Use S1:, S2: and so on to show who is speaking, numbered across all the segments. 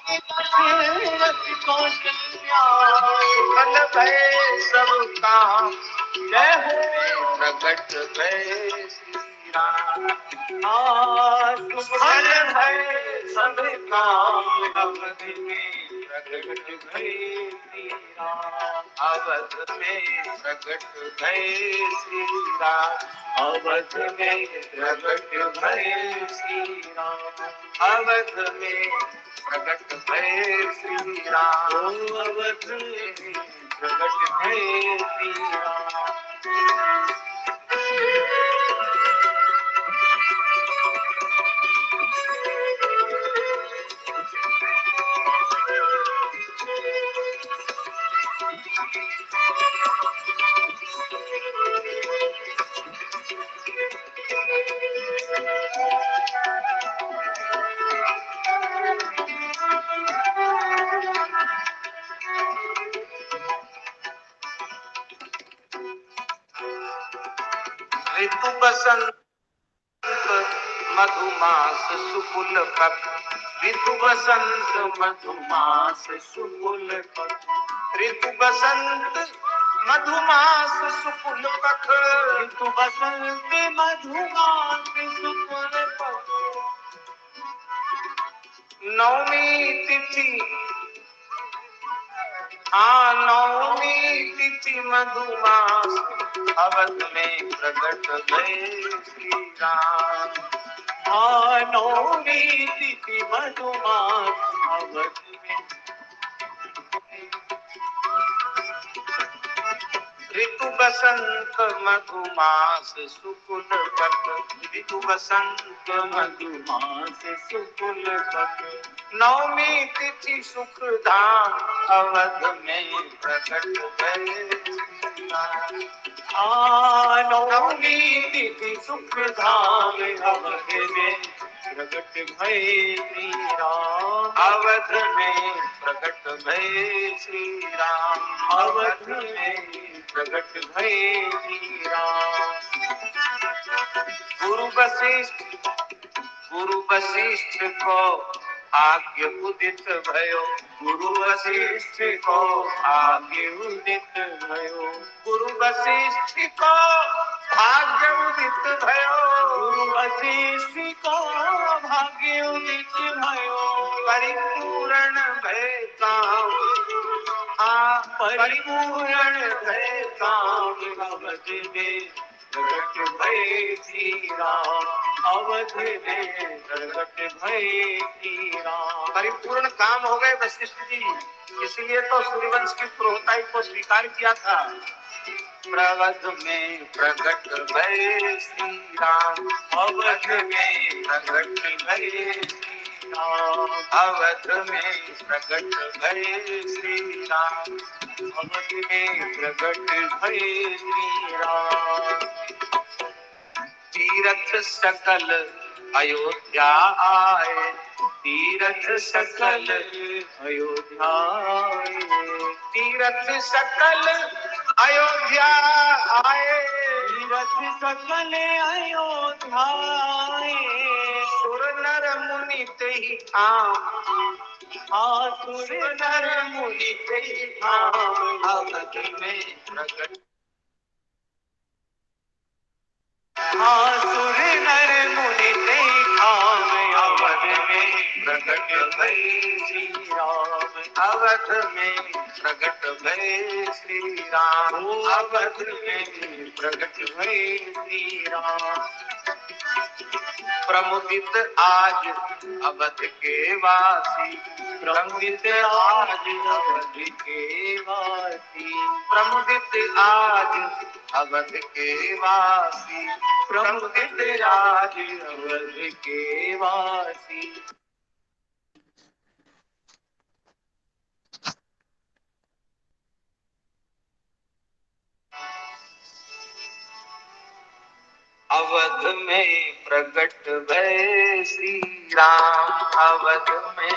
S1: दशरथ कौशल्या सुफल भय सब काम, जय हो प्रकट भय श्री राम। सुफल भय सब काम, अवध में प्रकट भय श्री राम। अवध में प्रकट भय श्री राम, अवध में प्रकट भय श्री राम। अवध में प्रकट भय श्री राम, अवध में प्रकट भय श्री राम। ऋतु बसंत मधुमास सुकुल पक्ष, ऋतु बसंत मधुमास सुकुल पक्ष। ऋतु बसंत मधुमास सुकुल पक्ष, ऋतु बसंत मधुमास सुकुल पक्ष। नवमी तिथि नवमी तिथि मधुमास, अवध में प्रकट भय श्री राम। नवमी तिथि मधुमास, अवध में। ऋतु बसंत मधुमास सुकुल पक्ष, ऋतु बसंत मधुमास सुकुल पक्ष। नवमी तिथि सुख धाम, अवध में प्रकट भय श्री राम। नवमी तिथि सुख धाम, अवध में प्रकट भय श्री राम। अवध में प्रकट भय श्री राम, अवध में प्रकट भय श्री राम। गुरु वशिष्ठ को आज्ञा उदित भयो, गुरु वशिष्ठ को आज्ञा उदित भयो। गुरु वशिष्ठ को भाग्य उदित भयो, गुरु वशिष्ठ को भाग्य उदित भयो। परिपूर्ण भय काम, परिपूर्ण भय काम, अवध में प्रकट भय श्री राम। अवध में प्रकट भय श्री राम। परिपूर्ण काम हो गए वशिष्ठ जी, इसलिए तो सूर्यवंश की पुरोहिताई को स्वीकार किया था। प्रवध में प्रकट भय श्री राम, अवध में प्रकट भय श्री राम। अवध में प्रकट भय श्री राम, अवध में प्रकट भय श्री राम। तीरथ सकल अयोध्या आए, तीरथ सकल अयोध्या आए। तीरथ सकल अयोध्या आए, तीरथ सकल अयोध्या आए। सुर नर मुनि तेहि धाम, सुर नर मुनि तेहि धाम, अवध में प्रकट। सुर नर मुनि तेहि धाम, अवध में प्रकट भय श्री राम। अवध में प्रकट भय श्री राम, अवध में प्रकट भय श्री राम। प्रमुदित आज अवध के वासी, प्रमुदित आज अवध के वासी। प्रमुदित आज अवध के वासी, प्रमुदित आज अवध के वासी। अवध में प्रकट भय श्री राम, अवध में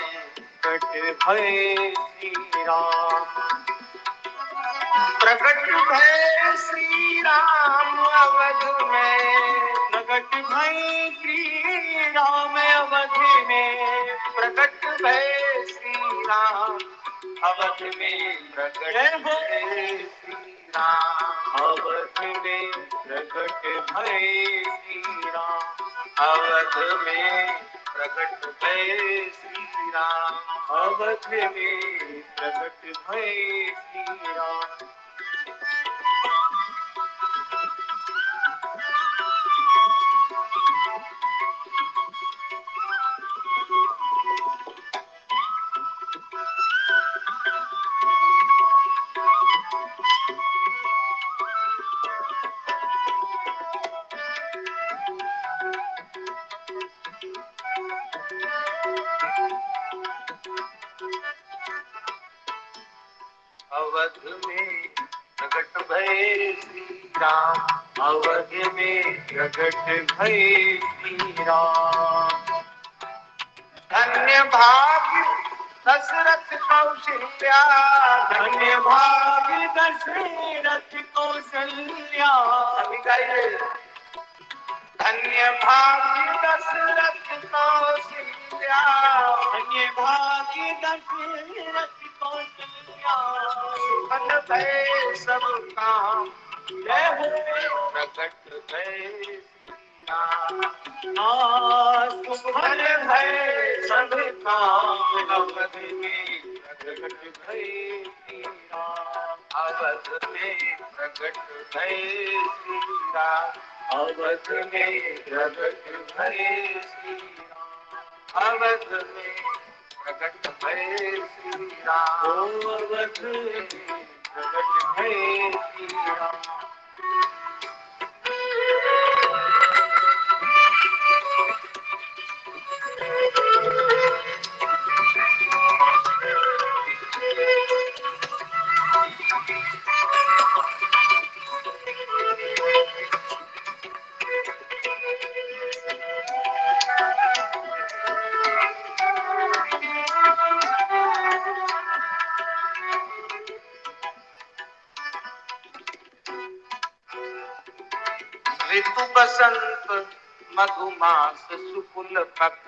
S1: प्रकट भय श्री राम। प्रकट भय श्री राम, अवध में प्रकट भय श्री राम, अवध में प्रकट भय श्री अवध में प्रकट भये श्री राम। अवध में प्रकट भये श्री राम। अवध में प्रकट भये श्री राम। अवध में प्रकट भये श्री राम। अवध में प्रकट भये श्री राम। अवध में प्रकट भये श्री राम। धन्य भाग्य दशरथ कौशल्या। धन्य भाग्य दशरथ कौशल्या। धन्य भाग्य दशरथ कौशल्या। धन्य भाग्य दशरथ कौशल्या। सुफल भय सब काम। जय हो प्रकट भय सुफल भय सब काम। अवध में प्रकट भय श्री राम। अवध में प्रकट भय श्री राम। अवध में प्रकट भये श्री राम। अवध में प्रकट भये श्री राम। अवध में प्रकट भये श्री राम। ऋतु बसंत मधुमास सुकुल पक्ष।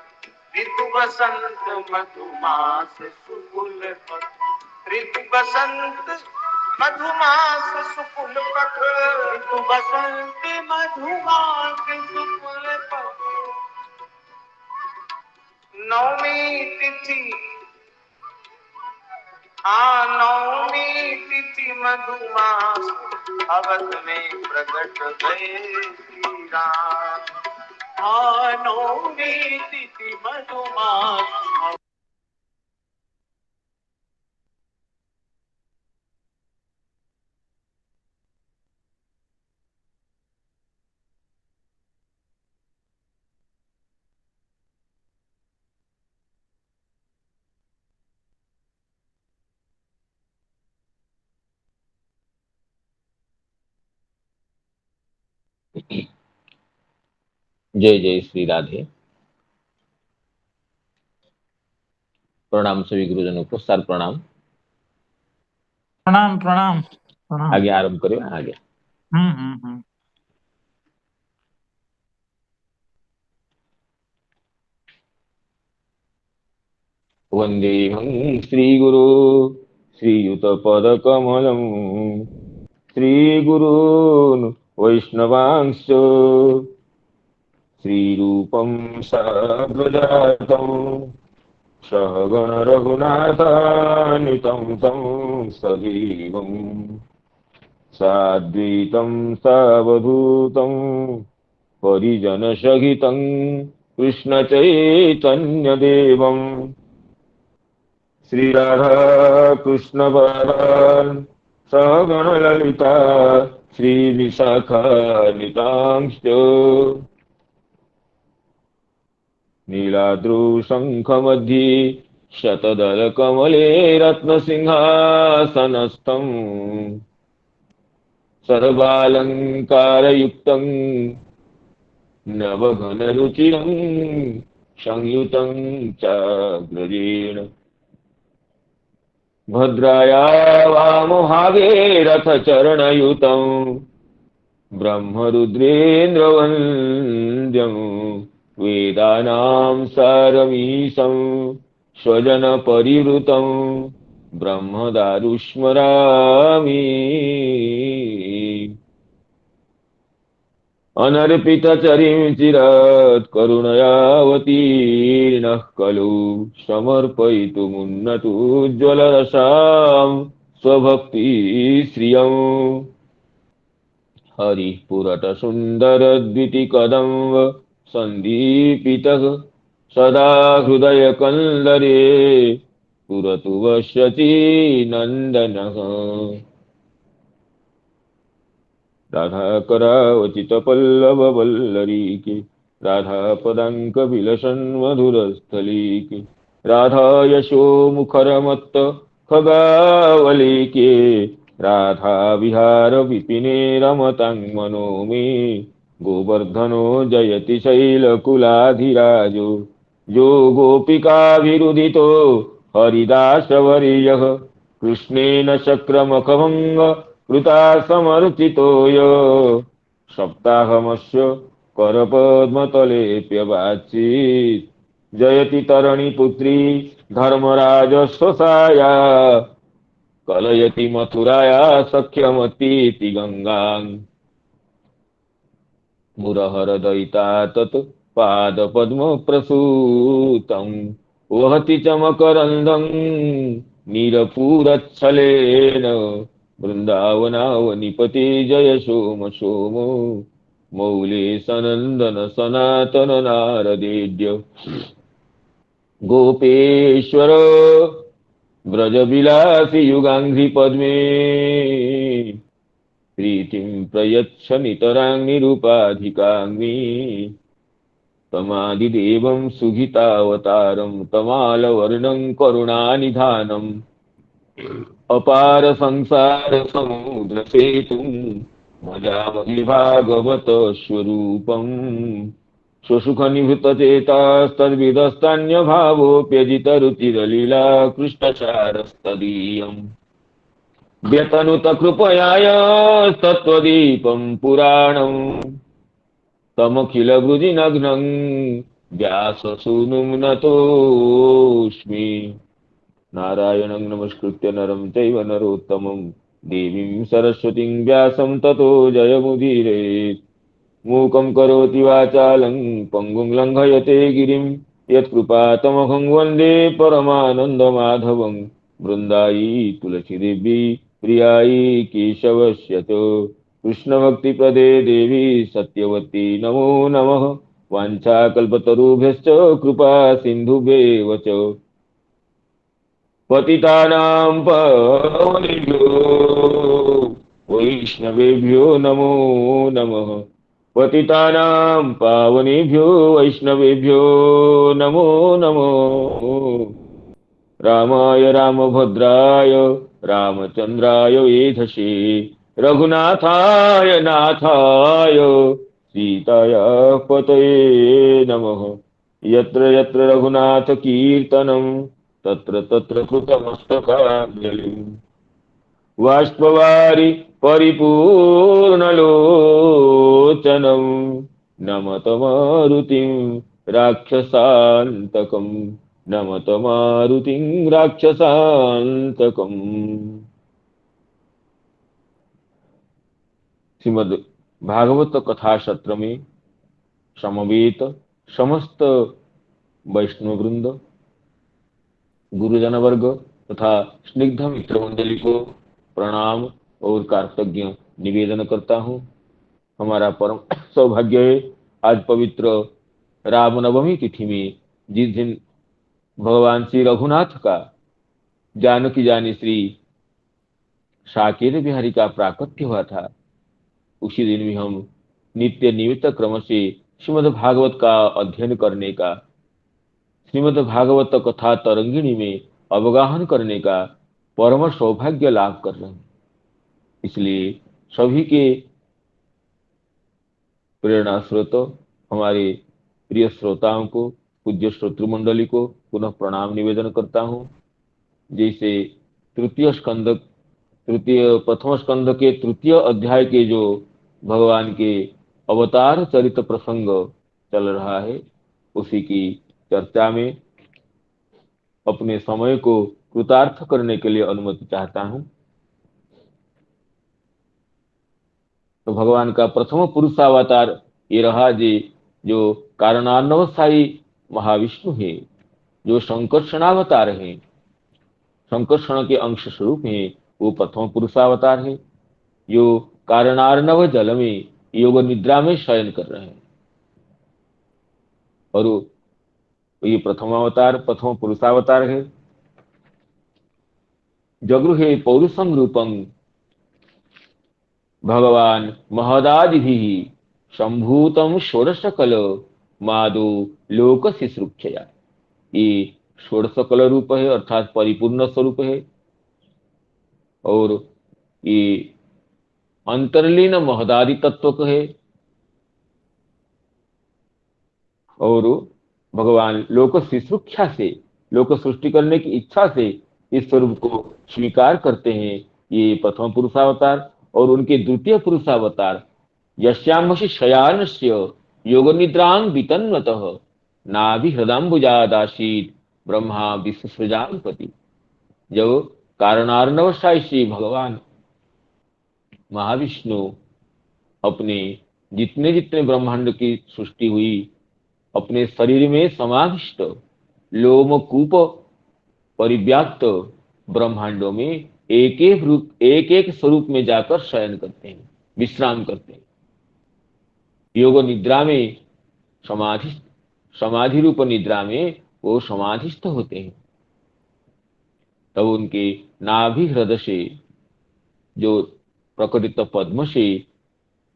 S1: ऋतु बसंत मधुमास सुकुल पक्ष। ऋतु बसंत मधुमास सुकुल पक्ष। ऋतु बसंत मधुमास सुकुल पक्ष। नवमी तिथि नवमी तिथि मधुमास। अवध में प्रकट भये श्री राम। नवमी तिथि मधुमास।
S2: जय जय श्री राधे। प्रणाम सभी गुरुजनों को। सर प्रणाम।
S3: प्रणाम प्रणाम प्रणाम।
S2: आगे आरंभ करें। आगे वंदेहं श्रीगुरु श्रीयुतपदकमलं श्रीगुरून् वैष्णवांश्च श्रीरूपं साग्रजातं सहगण रघुनाथान्वितं तं सजीवं साद्वैतं सावधूतं परिजनसहितं कृष्णचैतन्यदेवम् श्रीराधा कृष्णपादान् सहगणललिता श्रीविशाखान्वितांश्च नीलाद्रुशङ्खमध्ये शतदलकमले रत्नसिंहासनस्थम् सर्वालङ्कारयुक्तं नवघनरुचिरं संयुतं चाग्रजेण भद्राया वामभागे रथचरणयुतं ब्रह्मरुद्रेन्द्रवन्द्यं वेदानां सारमीशं स्वजनपरिवृतं ब्रह्मदारु स्मरामि। अनर्पितचरीं चिरात् करुणयावतीर्णः खलु समर्पयितुमुन्नतोज्ज्वलरसां स्वभक्तिश्रियम्। हरिः पुरतसुन्दरद्वितिकदम्ब सन्दीपितः सदा हृदयकन्दरे पुरतु वश्यति नन्दनः। राधाकरावचित पल्लव वल्लरीके राधा पदाङ्क विलसन् मधुरस्थलीके राधा यशो मुखरमत्त खगावलीके राधा विहार विपिने रमतां मनो मे गोवर्धनो जयति शैलकुलाधिराजो जो गोपिकाभिरुदितो हरिदासवर्यः कृष्णेन चक्रमखभङ्ग कृता समर्चितो यो सप्ताहमस्य करपद्मतलेऽप्यवाच्येत् जयति तरणिपुत्री धर्मराजस्वसाया कलयति मथुराया सख्यमतीति गङ्गाम्। मुरहरदयिता तत् पादपद्मप्रसूतम् वहति च मकरन्दं नीरपूरच्छलेन वृन्दावनावनिपते जय सोम सोमो मौले सनन्दन सनातन नारदेड्य गोपेश्वर व्रजविलासि युगाङ्घ्रि पद्मे प्रीतिं प्रयच्छ नितरां निरुपाधिकाङ्गी तमादिदेवं सुहितावतारं तमालवर्णं करुणानिधानम् अपार संसार समुद्र सेतुं मजामहि भागवत स्वरूपम् स्वसुख निभृत चेतास्तद्विदस्तान्य भावोऽप्यजित रुचिरलीला कृष्णचारस्तदीयम् व्यतनुत कृपयाय तत्त्वदीपं पुराणम् तमखिल भुजिनग्नं व्याससूनुं नतोऽस्मि। नारायणं नमस्कृत्य नरं चैव नरोत्तमं देवीं सरस्वतीं व्यासं ततो जयमुदीरयेत्। मूकं करोति वाचालं पङ्गुं लङ्घयते गिरिं यत्कृपातमहं वन्दे परमानन्दमाधवं। वृन्दायी तुलसीदेवी प्रियायी केशवस्य च कृष्णभक्तिप्रदे देवी सत्यवती नमो नमः। वाञ्छाकल्पतरुभ्यश्च कृपा सिन्धुभ्येव च पतितानां पावनेभ्यो वैष्णवेभ्यो नमो नमः। पतितानां पावनेभ्यो वैष्णवेभ्यो नमो नमः। रामाय रामभद्राय रामचन्द्राय वेधसे रघुनाथाय नाथाय सीताया पतये नमः। यत्र यत्र रघुनाथ कीर्तनं तत्र तत्र कृतमस्तकाञ्जलिम्। बाष्पवारि परिपूर्णलोचनं नमत मारुतिं राक्षसान्तकम् नमत मारुतिं राक्षसान्तकम्। श्रीमद् भागवत कथा सत्र में समवेत समस्त वैष्णव वृंद गुरुजन वर्ग तथा स्निग्ध मित्र मंडली को प्रणाम और कृतज्ञ निवेदन करता हूँ। हमारा परम सौभाग्य है आज पवित्र रामनवमी तिथि में जिस दिन भगवान श्री रघुनाथ का जानकी जानी श्री साकेत बिहारी का प्राकट्य हुआ था, उसी दिन भी हम नित्य निमित्त क्रम से श्रीमद् भागवत का अध्ययन करने का, श्रीमद् भागवत कथा तरंगिणी में अवगाहन करने का परम सौभाग्य लाभ कर रहे हैं। इसलिए सभी के प्रेरणा स्रोत हमारे प्रिय श्रोताओं को, पूज्य श्रोतृ मंडली को पुनः प्रणाम निवेदन करता हूँ। जैसे प्रथम स्कंद के तृतीय अध्याय के जो भगवान के अवतार चरित प्रसंग चल रहा है, उसी की चर्चा में अपने समय को कृतार्थ करने के लिए अनुमति चाहता हूं। तो भगवान का प्रथम पुरुषावतार ये रहा जी, जो कारणार्णवशाही महाविष्णु है, जो संकर्षणावतार है, संकर्षण के अंश स्वरूप है, वो प्रथम पुरुषावतार है। जो कारणार्णव जल में योग निद्रा में शयन कर रहे हैं, और ये प्रथम अवतार प्रथम पुरुषावतार है। जगृहे पौरुषम रूपं भगवान महदादिभि संभूतम षोडश कल मादो लोक शुश्रूषया। ये षोडश कल रूप है, अर्थात परिपूर्ण स्वरूप है, और ये अंतर्लीन महदादि तत्व का है, और भगवान लोक शुश्रूषा से, लोक सृष्टि करने की इच्छा से इस स्वरूप को स्वीकार करते हैं, ये प्रथम पुरुषावतार। और उनके द्वितीय पुरुषावतार यस्यामसि शयानस्य योग निद्रां वितन्वतः नाभि हृदम्बुजादासीत् ब्रह्मा विश्वसृजापति। जब कारणार्णवशाही श्री भगवान महाविष्णु अपने जितने जितने ब्रह्मांड की सृष्टि हुई, अपने शरीर में समाविष्ट लोमकूप परिव्याप्त ब्रह्मांडों में एक एक स्वरूप में जाकर शयन करते हैं, विश्राम करते हैं। योग निद्रा में समाधि समाधि रूप निद्रा में वो समाधिस्थ होते हैं। तब उनके नाभि हृदय से, जो प्रकटित पद्म से,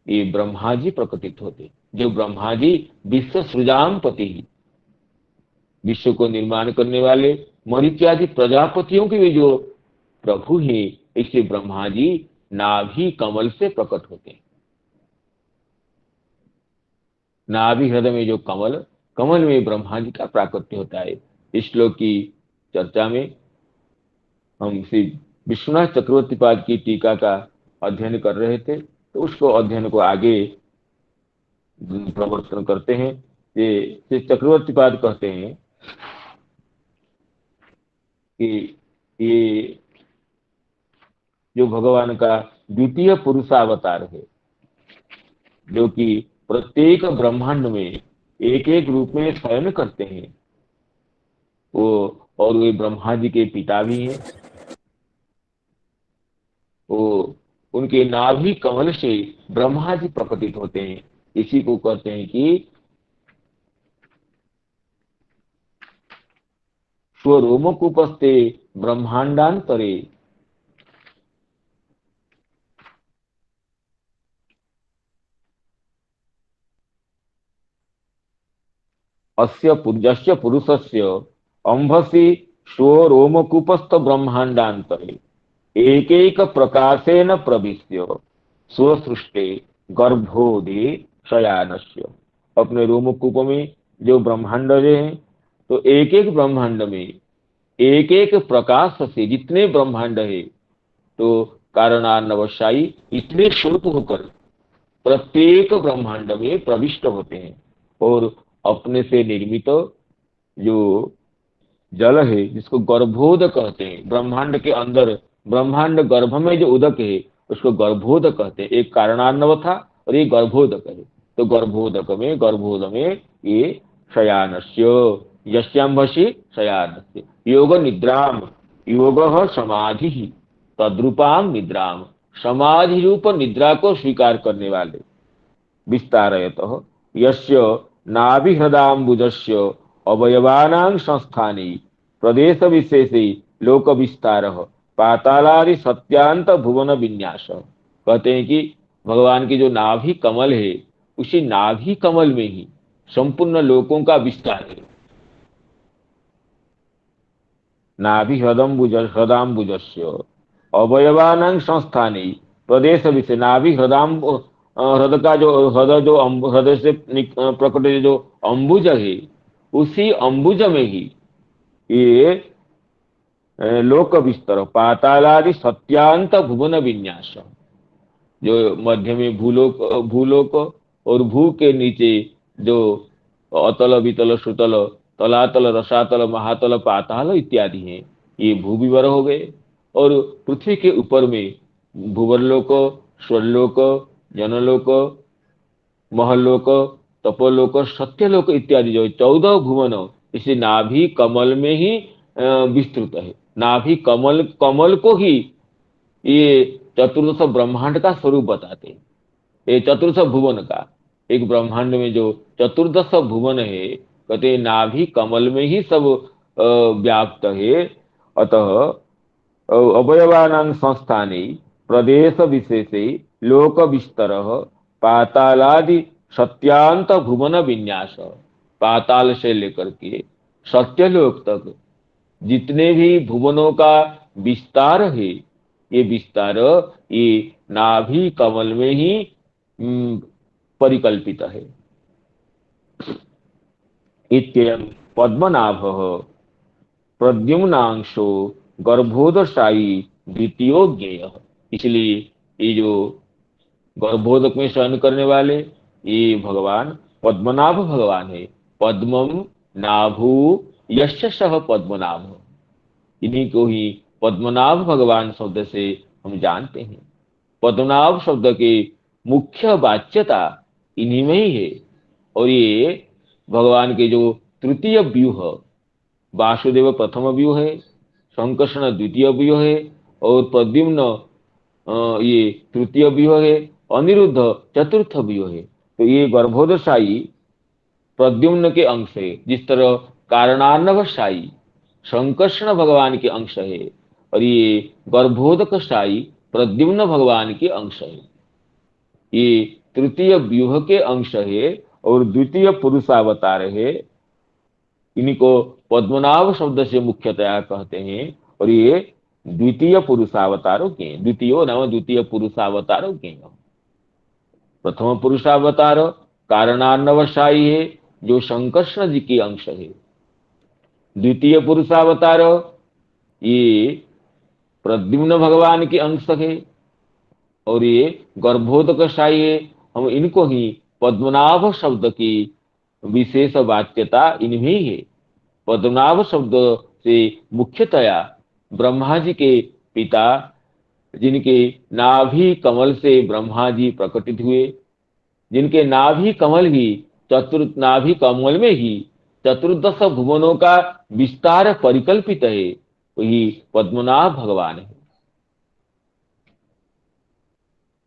S2: ये ब्रह्मा जी प्रकटित होते, जो ब्रह्मा जी विश्व सृजापति, विश्व को निर्माण करने वाले मरीच्यादि प्रजापतियों के भी जो प्रभु हैं, इससे ब्रह्मा जी नाभि कमल से प्रकट होते हैं। नाभि हृदय में जो कमल, कमल में ब्रह्मा जी का प्राकट्य होता है। इस श्लोक की चर्चा में हम श्री विश्वनाथ चक्रवर्ती पाद की टीका का अध्ययन कर रहे थे, तो उसको अध्ययन को आगे प्रवर्तन करते हैं। ये श्री चक्रवर्ती पाद कहते हैं कि ये जो भगवान का द्वितीय पुरुषावतार है, जो कि प्रत्येक ब्रह्मांड में एक एक रूप में शयन करते हैं, वो, और वे ब्रह्मा जी के पिता भी हैं। वो उनके नाभि कमल से ब्रह्मा जी प्रकटित होते हैं। इसी को कहते हैं कि स्वरोमकूपस्ते ब्रह्मांडांतरे अस्य पूज्यस्य पुरुषस्य अंभसि स्वरोमकूपस्थ ब्रह्मांडांतरे एक एक प्रकाशेन प्रविश्य स्वसृष्टे गर्भोदे शयानस्य। अपने रोमकूप में जो ब्रह्मांड है, तो एक एक ब्रह्मांड में एक एक प्रकाश से जितने ब्रह्मांड है, तो कारणार्णवशाही इतने स्वरूप होकर प्रत्येक ब्रह्मांड में प्रविष्ट होते हैं, और अपने से निर्मित जो जल है, जिसको गर्भोदक कहते हैं, ब्रह्मांड के अंदर, ब्रह्मांड गर्भ में जो उदक है उसको गर्भोदक कहते हैं। एक कारणार्णव था और ये गर्भोदक है, तो गर्भोद में ये शयानस्य, यस्यांभसि शयानस्य योग निद्राम, योग समाधि तद्रूपाम निद्राम, समाधि रूप निद्रा को स्वीकार करने वाले, विस्तारयतः यस्य नाभि हृदाम्बुजस्य अवयवानां संस्थाने प्रदेश विशेषे लोक विस्तार पातालादि सत्यांत भुवन विन्यास। कहते हैं कि भगवान की जो नाभि कमल है, उसी नाभि कमल में ही संपूर्ण लोकों का विस्तार है। नाभि हृदाम्बुजस्य अवयवानां संस्थाने प्रदेश विशेष, नाभि हृदय का जो हृदय से प्रकट जो अंबुज है, उसी अंबुज में ही ये लोक विस्तार पातालादि सत्यांत भुवन विन्यास, जो मध्य में भूलोक, भूलोक और भू के नीचे जो अतल वितल सुतल तलातल रसातल महातल पाताल इत्यादि हैं, ये भूविवर हो गए। और पृथ्वी के ऊपर में भूवरलोक, स्वर्लोक, जनलोक, महलोक, तपोलोक, सत्यलोक इत्यादि जो 14 भुवन इसे नाभि कमल में ही विस्तृत है। नाभि कमल, कमल को ही ये चतुर्दश ब्रह्मांड का स्वरूप बताते हैं। ये चतुर्दश भुवन का, एक ब्रह्मांड में जो चतुर्दश भुवन है, कहते हैं नाभि कमल में ही सब व्याप्त है। अतः अवयवानां संस्थाने प्रदेश विशेषे लोक विस्तर पातालादि सत्यांत भुवन विन्यास। पाताल से लेकर के सत्यलोक तक जितने भी भुवनों का विस्तार है, ये विस्तार ये नाभि कमल में ही परिकल्पित है। इत्ययं पद्मनाभः प्रद्युम्नांशो गर्भोदशायी द्वितीयो ज्ञेय। इसलिए ये जो गर्भोदक में शयन करने वाले ये भगवान पद्मनाभ भगवान है। पद्मम नाभु यस्य सह पद्मनाभ, इन्हीं को ही पद्मनाभ भगवान शब्द से हम जानते हैं। पद्मनाभ शब्द के मुख्य वाच्यता इन्हीं में ही है। और ये भगवान के जो तृतीय व्यूह, वासुदेव प्रथम व्यूह है, संकर्षण द्वितीय व्यूह है, और प्रद्युम्न ये तृतीय व्यूह है, अनिरुद्ध चतुर्थ व्यूह है। तो ये गर्भोदशाई प्रद्युम्न के अंश है, जिस तरह कारणार्णवशाई संकर्षण भगवान के अंश है, और ये गर्भोदकशाई प्रद्युम्न भगवान के अंश है। ये तृतीय व्यूह के अंश है और द्वितीय पुरुषावतार है। इन्हीं को पद्मनाभ शब्द से मुख्यतया कहते हैं। और ये द्वितीय पुरुषावतारों के, द्वितीय नाम द्वितीय पुरुषावतारों के, प्रथम पुरुषावतार कारणार्णवशाई है जो संकर्षण जी के अंश है। द्वितीय पुरुषावतार ये प्रद्युम्न भगवान के अंश है। और ये गर्भोदकशाही है। हम इनको ही पद्मनाभ शब्द की विशेष वाच्यता इनमें ही है। पद्मनाभ शब्द से मुख्यतया ब्रह्मा जी के पिता, जिनके नाभि कमल से ब्रह्मा जी प्रकटित हुए, जिनके नाभि कमल ही नाभि कमल में ही चतुर्दश भुवनों का विस्तार परिकल्पित है, वही पद्मनाभ भगवान है।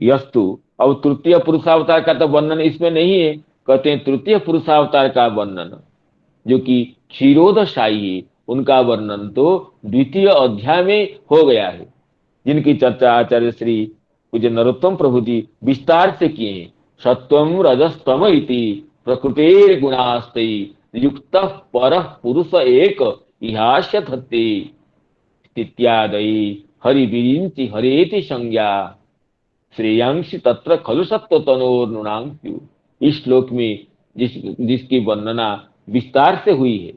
S2: यस्तु, अब तृतीय पुरुषावतार का तो वर्णन इसमें नहीं है। कहते हैं तृतीय पुरुषावतार का वर्णन जो कि क्षीरोदशाई है, उनका वर्णन तो द्वितीय अध्याय में हो गया है, जिनकी चर्चा आचार्य श्री पूज्य नरोत्तम प्रभु जी विस्तार से किए हैं। सत्वम रजस्तम इति प्रकृतेर गुणास्तई युक्त पर पुरुष एक इहास्य धत्ते इत्यादि हरिविरिंचि हरेति संज्ञा श्रेयांशी तत्र खलु सत्व तनोर नृणांक्यु। इस श्लोक में जिसकी वर्णना विस्तार से हुई है,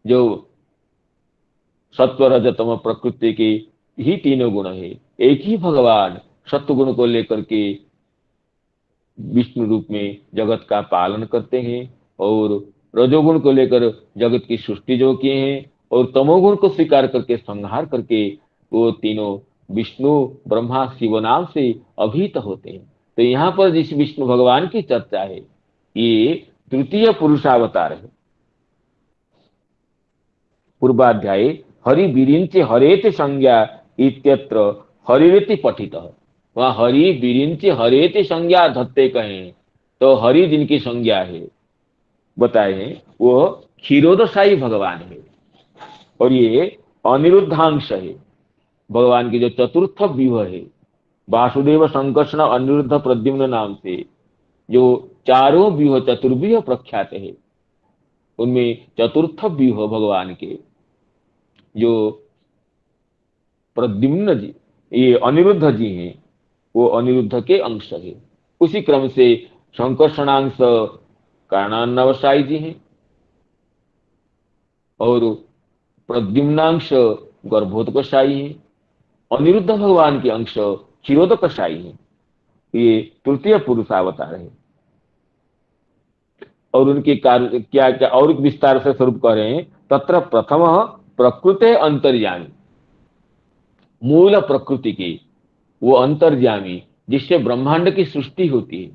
S2: जो सत्व रजतम प्रकृति के ही तीनों गुण है। एक ही भगवान सत्व गुण को लेकर के विष्णु रूप में जगत का पालन करते हैं, और रजोगुण को लेकर जगत की सृष्टि जो किए हैं, और तमोगुण को स्वीकार करके संहार करके वो तीनों विष्णु ब्रह्मा शिव नाम से अभिहित होते हैं। तो यहाँ पर जिस विष्णु भगवान की चर्चा है, ये तृतीय पुरुषावतार है। पूर्वाध्याय हरि विरिंचे हरेति संज्ञा इत्यत्र हरिति पठित। वहां हरि विरिंचे हरेति संज्ञा धत्ते कहें, तो हरि जिनकी संज्ञा है बताए हैं वो क्षीरोदशाई भगवान है। और ये अनिरुद्धांश है, भगवान की जो चतुर्थ व्यूह है, वासुदेव संकर्षण अनिरुद्ध प्रद्युम्न नाम से जो चारों व्यूह चतुर्व्यूह प्रख्यात है, उनमें चतुर्थ व्यूह भगवान के जो प्रद्युम्न जी, ये अनिरुद्ध जी हैं, वो अनिरुद्ध के अंश है। उसी क्रम से संकर्षणांश कारणार्णवशाई जी हैं, और प्रद्युम्नांश गर्भोदकशाई हैं, अनिरुद्ध भगवान के अंश क्षीरोदकशाई हैं। ये तृतीय पुरुषावतार है। और उनके कार्य क्या क्या और विस्तार से स्वरूप कह रहे हैं। तत्र प्रथम प्रकृति अंतर्यामी, मूल प्रकृति के वो अंतर्यामी जिससे ब्रह्मांड की सृष्टि होती है,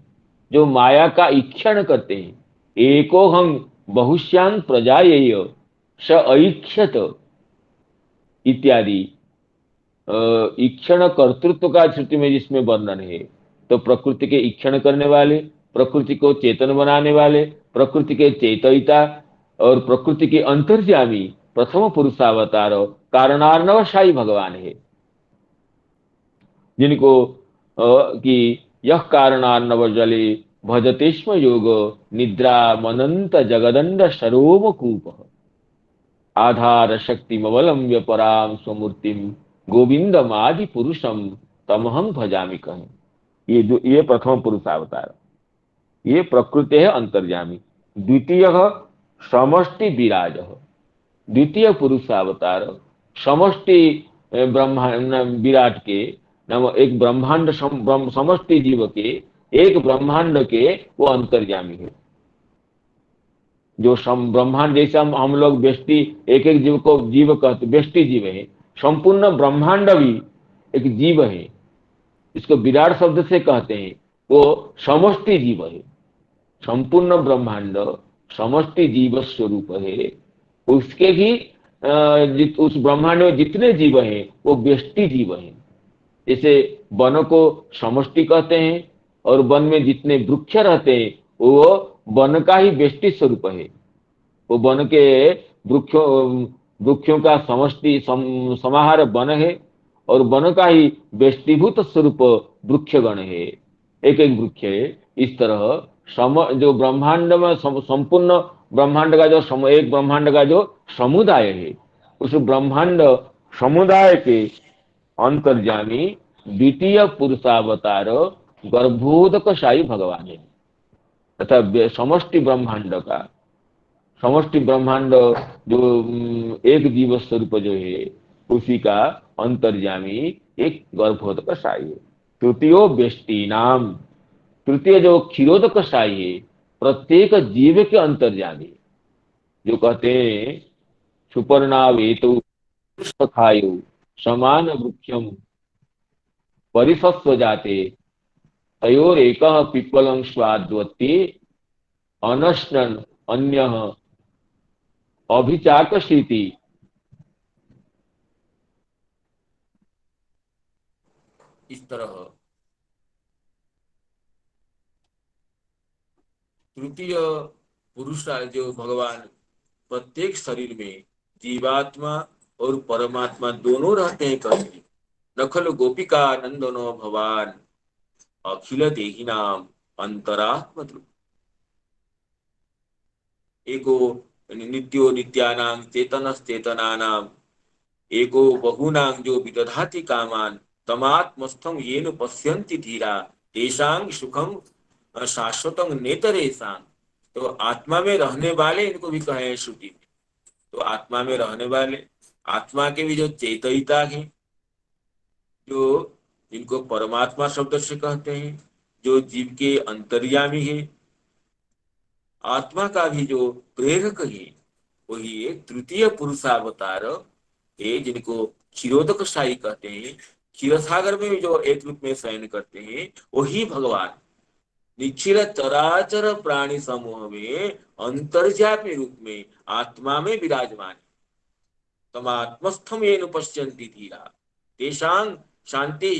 S2: जो माया का ईक्षण करते हैं। एको हम बहुश्यान प्रजायेय स ऐक्षत इत्यादि ईक्षण कर्तृत्व का श्रुति में जिसमें वर्णन है। तो प्रकृति के ईक्षण करने वाले, प्रकृति को चेतन बनाने वाले, प्रकृति के चेतयिता और प्रकृति के अंतर्यामी प्रथम पुरुषावतार कारणार्णवशाही भगवान है, जिनको कि यह कारणार्णव जले भजतेष्म योग निद्रा मनंत जगदंड सरोम कूप आधार शक्ति मवलंब्य पराम स्वमूर्तिम गोविंदमादि पुरुषम तमहं भजामि कहें। ये प्रथम पुरुषावतार, ये प्रकृति है अंतर्यामी। द्वितीय समष्टि विराज, द्वितीय पुरुषावतार समष्टि ब्रह्मांड विराट के नाम एक ब्रह्मांड समष्टि जीव के एक ब्रह्मांड के वो अंतर्यामी है। जो ब्रह्मांड जैसे हम लोग व्यष्टि एक एक जीव को जीव कहते, व्यष्टि जीव है, संपूर्ण ब्रह्मांड भी एक जीव है, इसको विराट शब्द से कहते हैं। वो समष्टि जीव है, संपूर्ण ब्रह्मांड समष्टि जीव स्वरूप है। उसके भी उस ब्रह्मांड में जितने जीव हैं वो व्यष्टि जीव हैं। जैसे वन को समष्टि कहते हैं और वन में जितने वृक्ष रहते हैं वो वन का ही व्यष्टि स्वरूप है। वो वन के वृक्षों का समष्टि समाहार वन है और वन का ही व्यष्टिभूत स्वरूप वृक्षगण है, एक एक वृक्ष है। इस तरह जो ब्रह्मांड में संपूर्ण ब्रह्मांड का जो एक ब्रह्मांड का जो समुदाय है, उस ब्रह्मांड समुदाय के अंतर्यामी द्वितीय पुरुषावतार गर्भोदकशाही भगवान है। तथा समष्टि ब्रह्मांड जो एक जीव स्वरूप जो है उसी का अंतर्यामी एक गर्भोदकशाही है। तृतीयो व्यष्टि नाम, तृतीय जो क्षीरोदकशाही है प्रत्येक जीव के अंतर्यामी, जो कहते हैं सुपर्णावेतु खायु समान वृक्षम परिसस्व जाते तयोर एक पिप्पलं स्वाद्वत्ति अनश्नन अन्य अभिचाकशीति। इस तरह तृतीय पुरुष जो भगवान प्रत्येक शरीर में जीवात्मा और परमात्मा दोनों रहते हैं। कहते नखल गोपिका नंदनो भगवान अखिल देही नाम अंतरात्म ध्रुव। एको नित्यो नित्यानां चेतनश्चेतनानां एको बहुनां जो विदधाति कामान तमात्मस्थं येन पश्यन्ति धीरा तेषां सुखम शाश्वतं नेतरेषां। तो आत्मा में रहने वाले इनको भी कहे श्रुति में। तो आत्मा में रहने वाले, आत्मा के भी जो चेतयिता है, जो जिनको परमात्मा शब्द से कहते हैं, जो जीव के अंतर्यामी है, आत्मा का भी जो प्रेरक है वही एक तृतीय पुरुषावतार है, जिनको क्षीरोदकशाही कहते हैं। क्षीरसागर में भी जो एक रूप में शयन करते हैं वही भगवान निखिल चराचर प्राणी समूह में अंतर्यामी रूप में आत्मा में विराजमान। तमात्मस्थम येन पश्यन्ति धीरा तेषां शांति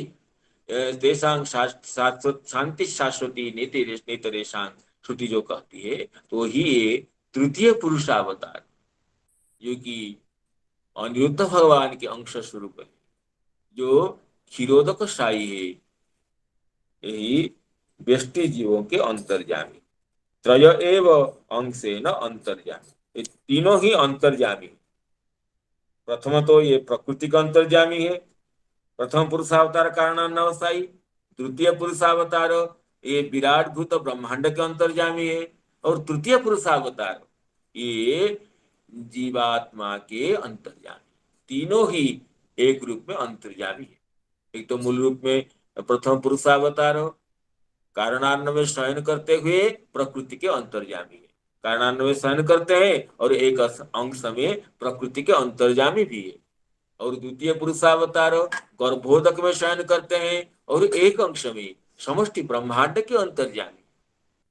S2: तेषां शांति शाश्वती नेतरेषां श्रुति जो कहती है। तो ही ये तृतीय पुरुषावतार जो कि अनिरुद्ध भगवान के अंश स्वरूप है, जो क्षीरोदकशाही है, यही व्यष्टि जीवों के अंतर्यामी। त्रय एव अंशेन अंतर्यामी, ये तीनों ही अंतर्यामी। प्रथम तो ये प्रकृति का अंतर्यामी है, प्रथम पुरुषावतार कारणान्वयशाही। द्वितीय पुरुषावतार ये विराट भूत ब्रह्मांड के अंतर्यामी है। और तृतीय पुरुषावतार ये जीवात्मा के अंतर्यामी। तीनों ही एक रूप में अंतर्यामी है। एक तो मूल रूप में प्रथम पुरुषावतार कारणार्णव में शयन करते हुए प्रकृति के अंतर्यामी है। कारणान्न में शयन करते हैं और एक अंश में प्रकृति के अंतर्यामी भी है। और द्वितीय पुरुषावतार गर्भोदक में शयन करते हैं और एक अंश में समष्टि ब्रह्मांड के अंतर्यामी।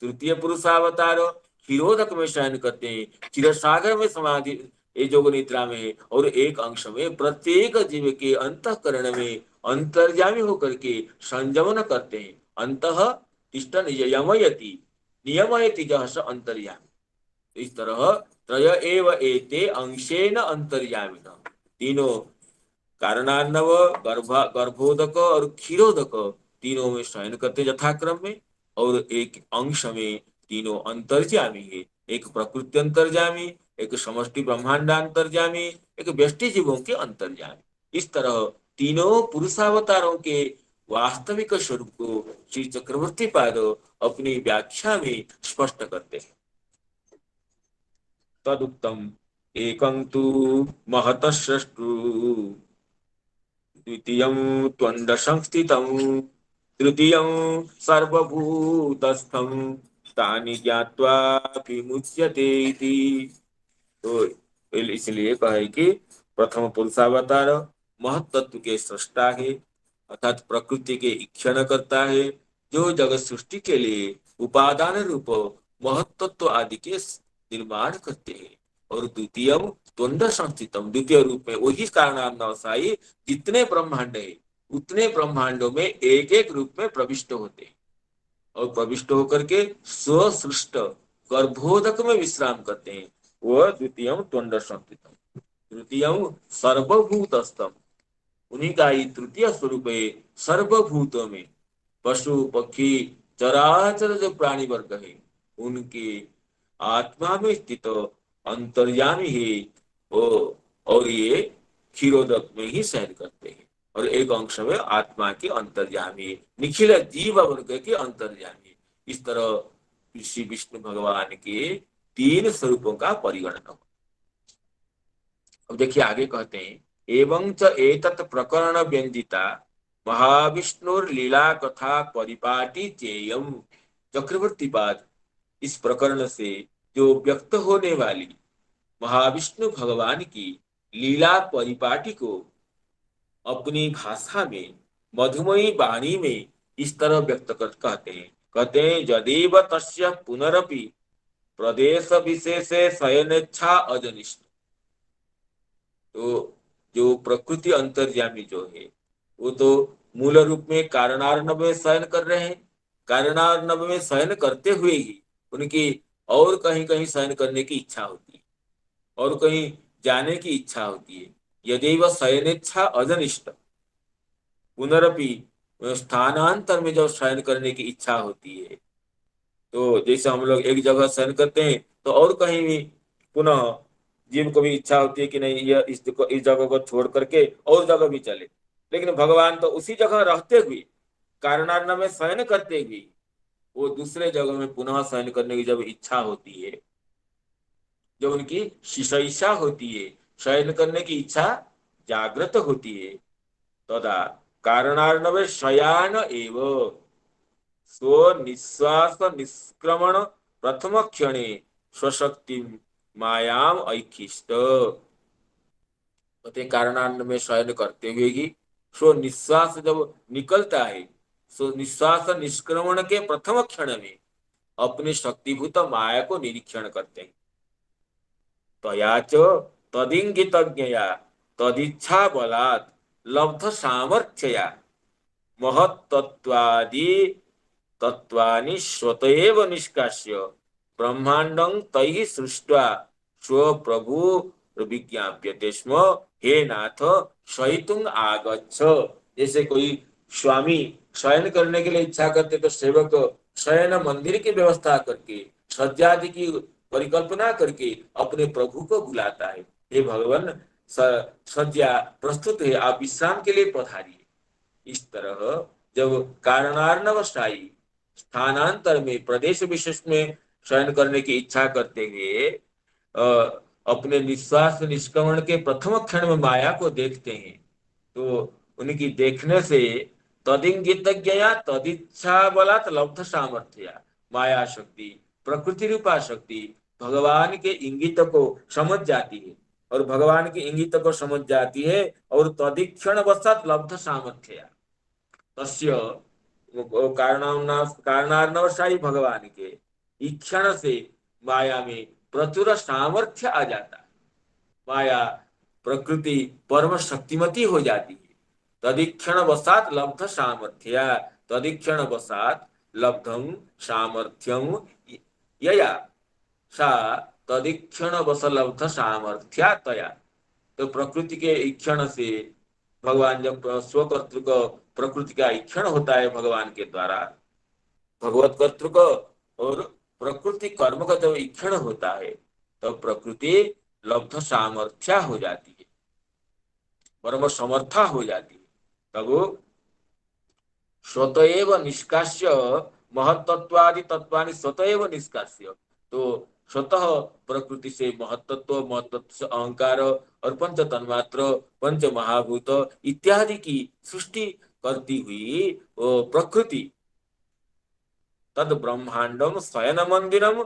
S2: तृतीय पुरुषावतार क्षीरोदक में शयन करते हैं, क्षीरसागर में समाधि ये जोग निद्रा में है और एक अंश में प्रत्येक जीव के अंतःकरण में अंतर्यामी होकर के संयमन करते हैं। अंतः तिष्ठ नियमयति नियमयति जह स अंतर्यामी। इस तरह त्रय एव एते अंशेन अंतर्यामिन, तीनों कारणार्णव गर्भोदक और क्षीरोदक तीनों में शयन करते यथाक्रम में, और एक अंश में तीनों अंतर्यामी है। एक प्रकृति अंतर्यामी, एक समष्टि ब्रह्मांड अंतर्यामी, एक व्यष्टि जीवों के अंतर्यामी। इस तरह तीनों पुरुषावतारों के वास्तविक स्वरूप को श्री चक्रवर्ती पाद अपनी व्याख्या में स्पष्ट करते हैं। तदुक्तम एकं तु महतः सृष्टु, द्वितीयं त्वंड संस्थितं, तृतीयं सर्वभूतस्थं, तानि ज्ञात्वा विमुच्यते इति। तो इसलिए कहे कि प्रथम पुरुषावतार महत्त्व के सृष्टा है, अर्थात प्रकृति के इक्षण करता है, जो जगत सृष्टि के लिए उपादान रूप महत्त्व आदि के निर्माण करते हैं। और द्वितीय द्वंद्व संस्थितम, द्वितीय रूप में वही कारणान्वसायी जितने ब्रह्मांड है उतने ब्रह्मांडों में एक एक रूप में प्रविष्ट होते हैं और प्रविष्ट होकर के स्वसृष्ट गर्भोदक में विश्राम करते हैं। वह द्वितीय द्वंद्व संस्थितम। तृतीय सर्वभूतस्थम, उन्हीं का ही तृतीय स्वरूप है सर्वभूतों में, पशु पक्षी चराचर जो प्राणी वर्ग है उनके आत्मा में स्थित अंतर्यामी है वो, और ये क्षीरोदक में ही शयन करते हैं और एक अंश में आत्मा के अंतर्यामी, निखिल जीव वर्ग के अंतर्यामी। इस तरह श्री विष्णु भगवान के तीन स्वरूपों का परिगणन हो। अब देखिए आगे कहते हैं, एवं च एतत् प्रकरण व्यंजिता महाविष्णुर्लीला कथा परिपाटी चेयम। चक्रवर्ती पाद इस प्रकरण से जो व्यक्त होने वाली महाविष्णु भगवान की लीला परिपाटी को अपनी भाषा में मधुमयी वाणी में इस तरह व्यक्त कर कहते हैं यदेव तस्य पुनरपि प्रदेश विशेषे शयनेच्छा अजनिष्ठ। तो जो प्रकृति अंतर्यामी जो है वो तो मूल रूप में कारणार्णव में शयन कर रहे हैं, कारणार्णव में शयन करते हुए ही उनकी और कहीं कहीं शयन करने की इच्छा होती है और कहीं जाने की इच्छा होती है। यदि वह शयनेच्छा अजनिष्ठ, पुनरपि स्थानांतर में जब शयन करने की इच्छा होती है, तो जैसे हम लोग एक जगह शयन करते हैं तो और कहीं भी पुनः जीव को भी इच्छा होती है कि नहीं यह इस जगह को छोड़ करके और जगह भी चले, लेकिन भगवान तो उसी जगह रहते हुए कारणार्णव में शयन करते हुए वो दूसरे जगह में पुनः शयन करने की जब इच्छा होती है, जब उनकी शिशा होती है, शयन करने की इच्छा जागृत होती है, तदा कारणार्णव शयान एव स्व निश्वास निष्क्रमण प्रथम क्षणे स्वशक्ति मायाम ऐखिष्ट। कारणार्णव में शयन करते हुए ही स्व निश्वास जब निकलता है, स्व निश्वास निष्क्रमण के प्रथम क्षण में अपने शक्तिभूत माया को निरीक्षण करते हैं। तयाच तदिंगितज्ञया तदिच्छा बलात् लब्ध सामर्थ्यया महत्तत्वादि तत्वानि स्वतएव निष्कास्य ब्रह्मांडं तैः सृष्ट्वा स्वप्रभु विज्ञाप्यते स्म हे नाथ शयितुं आगच्छ। जैसे कोई स्वामी शयन करने के लिए इच्छा करते तो सेवक शयन मंदिर की व्यवस्था करके सज्जादि की परिकल्पना करके अपने प्रभु को बुलाता है, हे भगवान सज्जा प्रस्तुत है, आप विश्राम के लिए पधारिए। इस तरह जब कारणार्णवशायी स्थानांतर में प्रदेश विशेष में शयन करने की इच्छा करते हुए अपने निश्वास निष्क्रमण के प्रथम क्षण में माया को देखते हैं, तो उनकी देखने से तदिंगितज्ञया तदिच्छा बलात् लब्ध सामर्थ्य, माया शक्ति प्रकृति रूपा शक्ति भगवान के इंगित को समझ जाती है, और भगवान के इंगित को समझ जाती है, और तदीक्षण वसात लब्ध सामर्थ्य तस्य कारणार्णवशाही भगवान के ईक्षण से माया में प्रचुर सामर्थ्य आ जाता है। माया प्रकृति परम शक्तिमती हो जाती है। तदीक्षण वसात लब्ध सामर्थ्य, तदीक्षण वसात लब्धम सामर्थ्यम यया सा तदीक्षण वसलब्ध सामर्थ्या तया। तो प्रकृति के ईक्षण से भगवान, जब स्वकर्तृक प्रकृति का ईक्षण होता है भगवान के द्वारा, भगवत कर्तृक और प्रकृति कर्म का जब ईक्षण होता है, तब तो प्रकृति लब्ध सामर्थ्या हो जाती है, परम समर्था हो जाती है। तब स्वतएव निष्कास्य महत्त्वादि तत्वानि स्वतएव निष्कास्य, तो स्वतः प्रकृति से महत्त्व, महत्त्व से अहंकार और पंच तन्मात्र, पंच महाभूत इत्यादि की सृष्टि करती हुई वो प्रकृति तद ब्रह्मांडम शयन मंदिरम,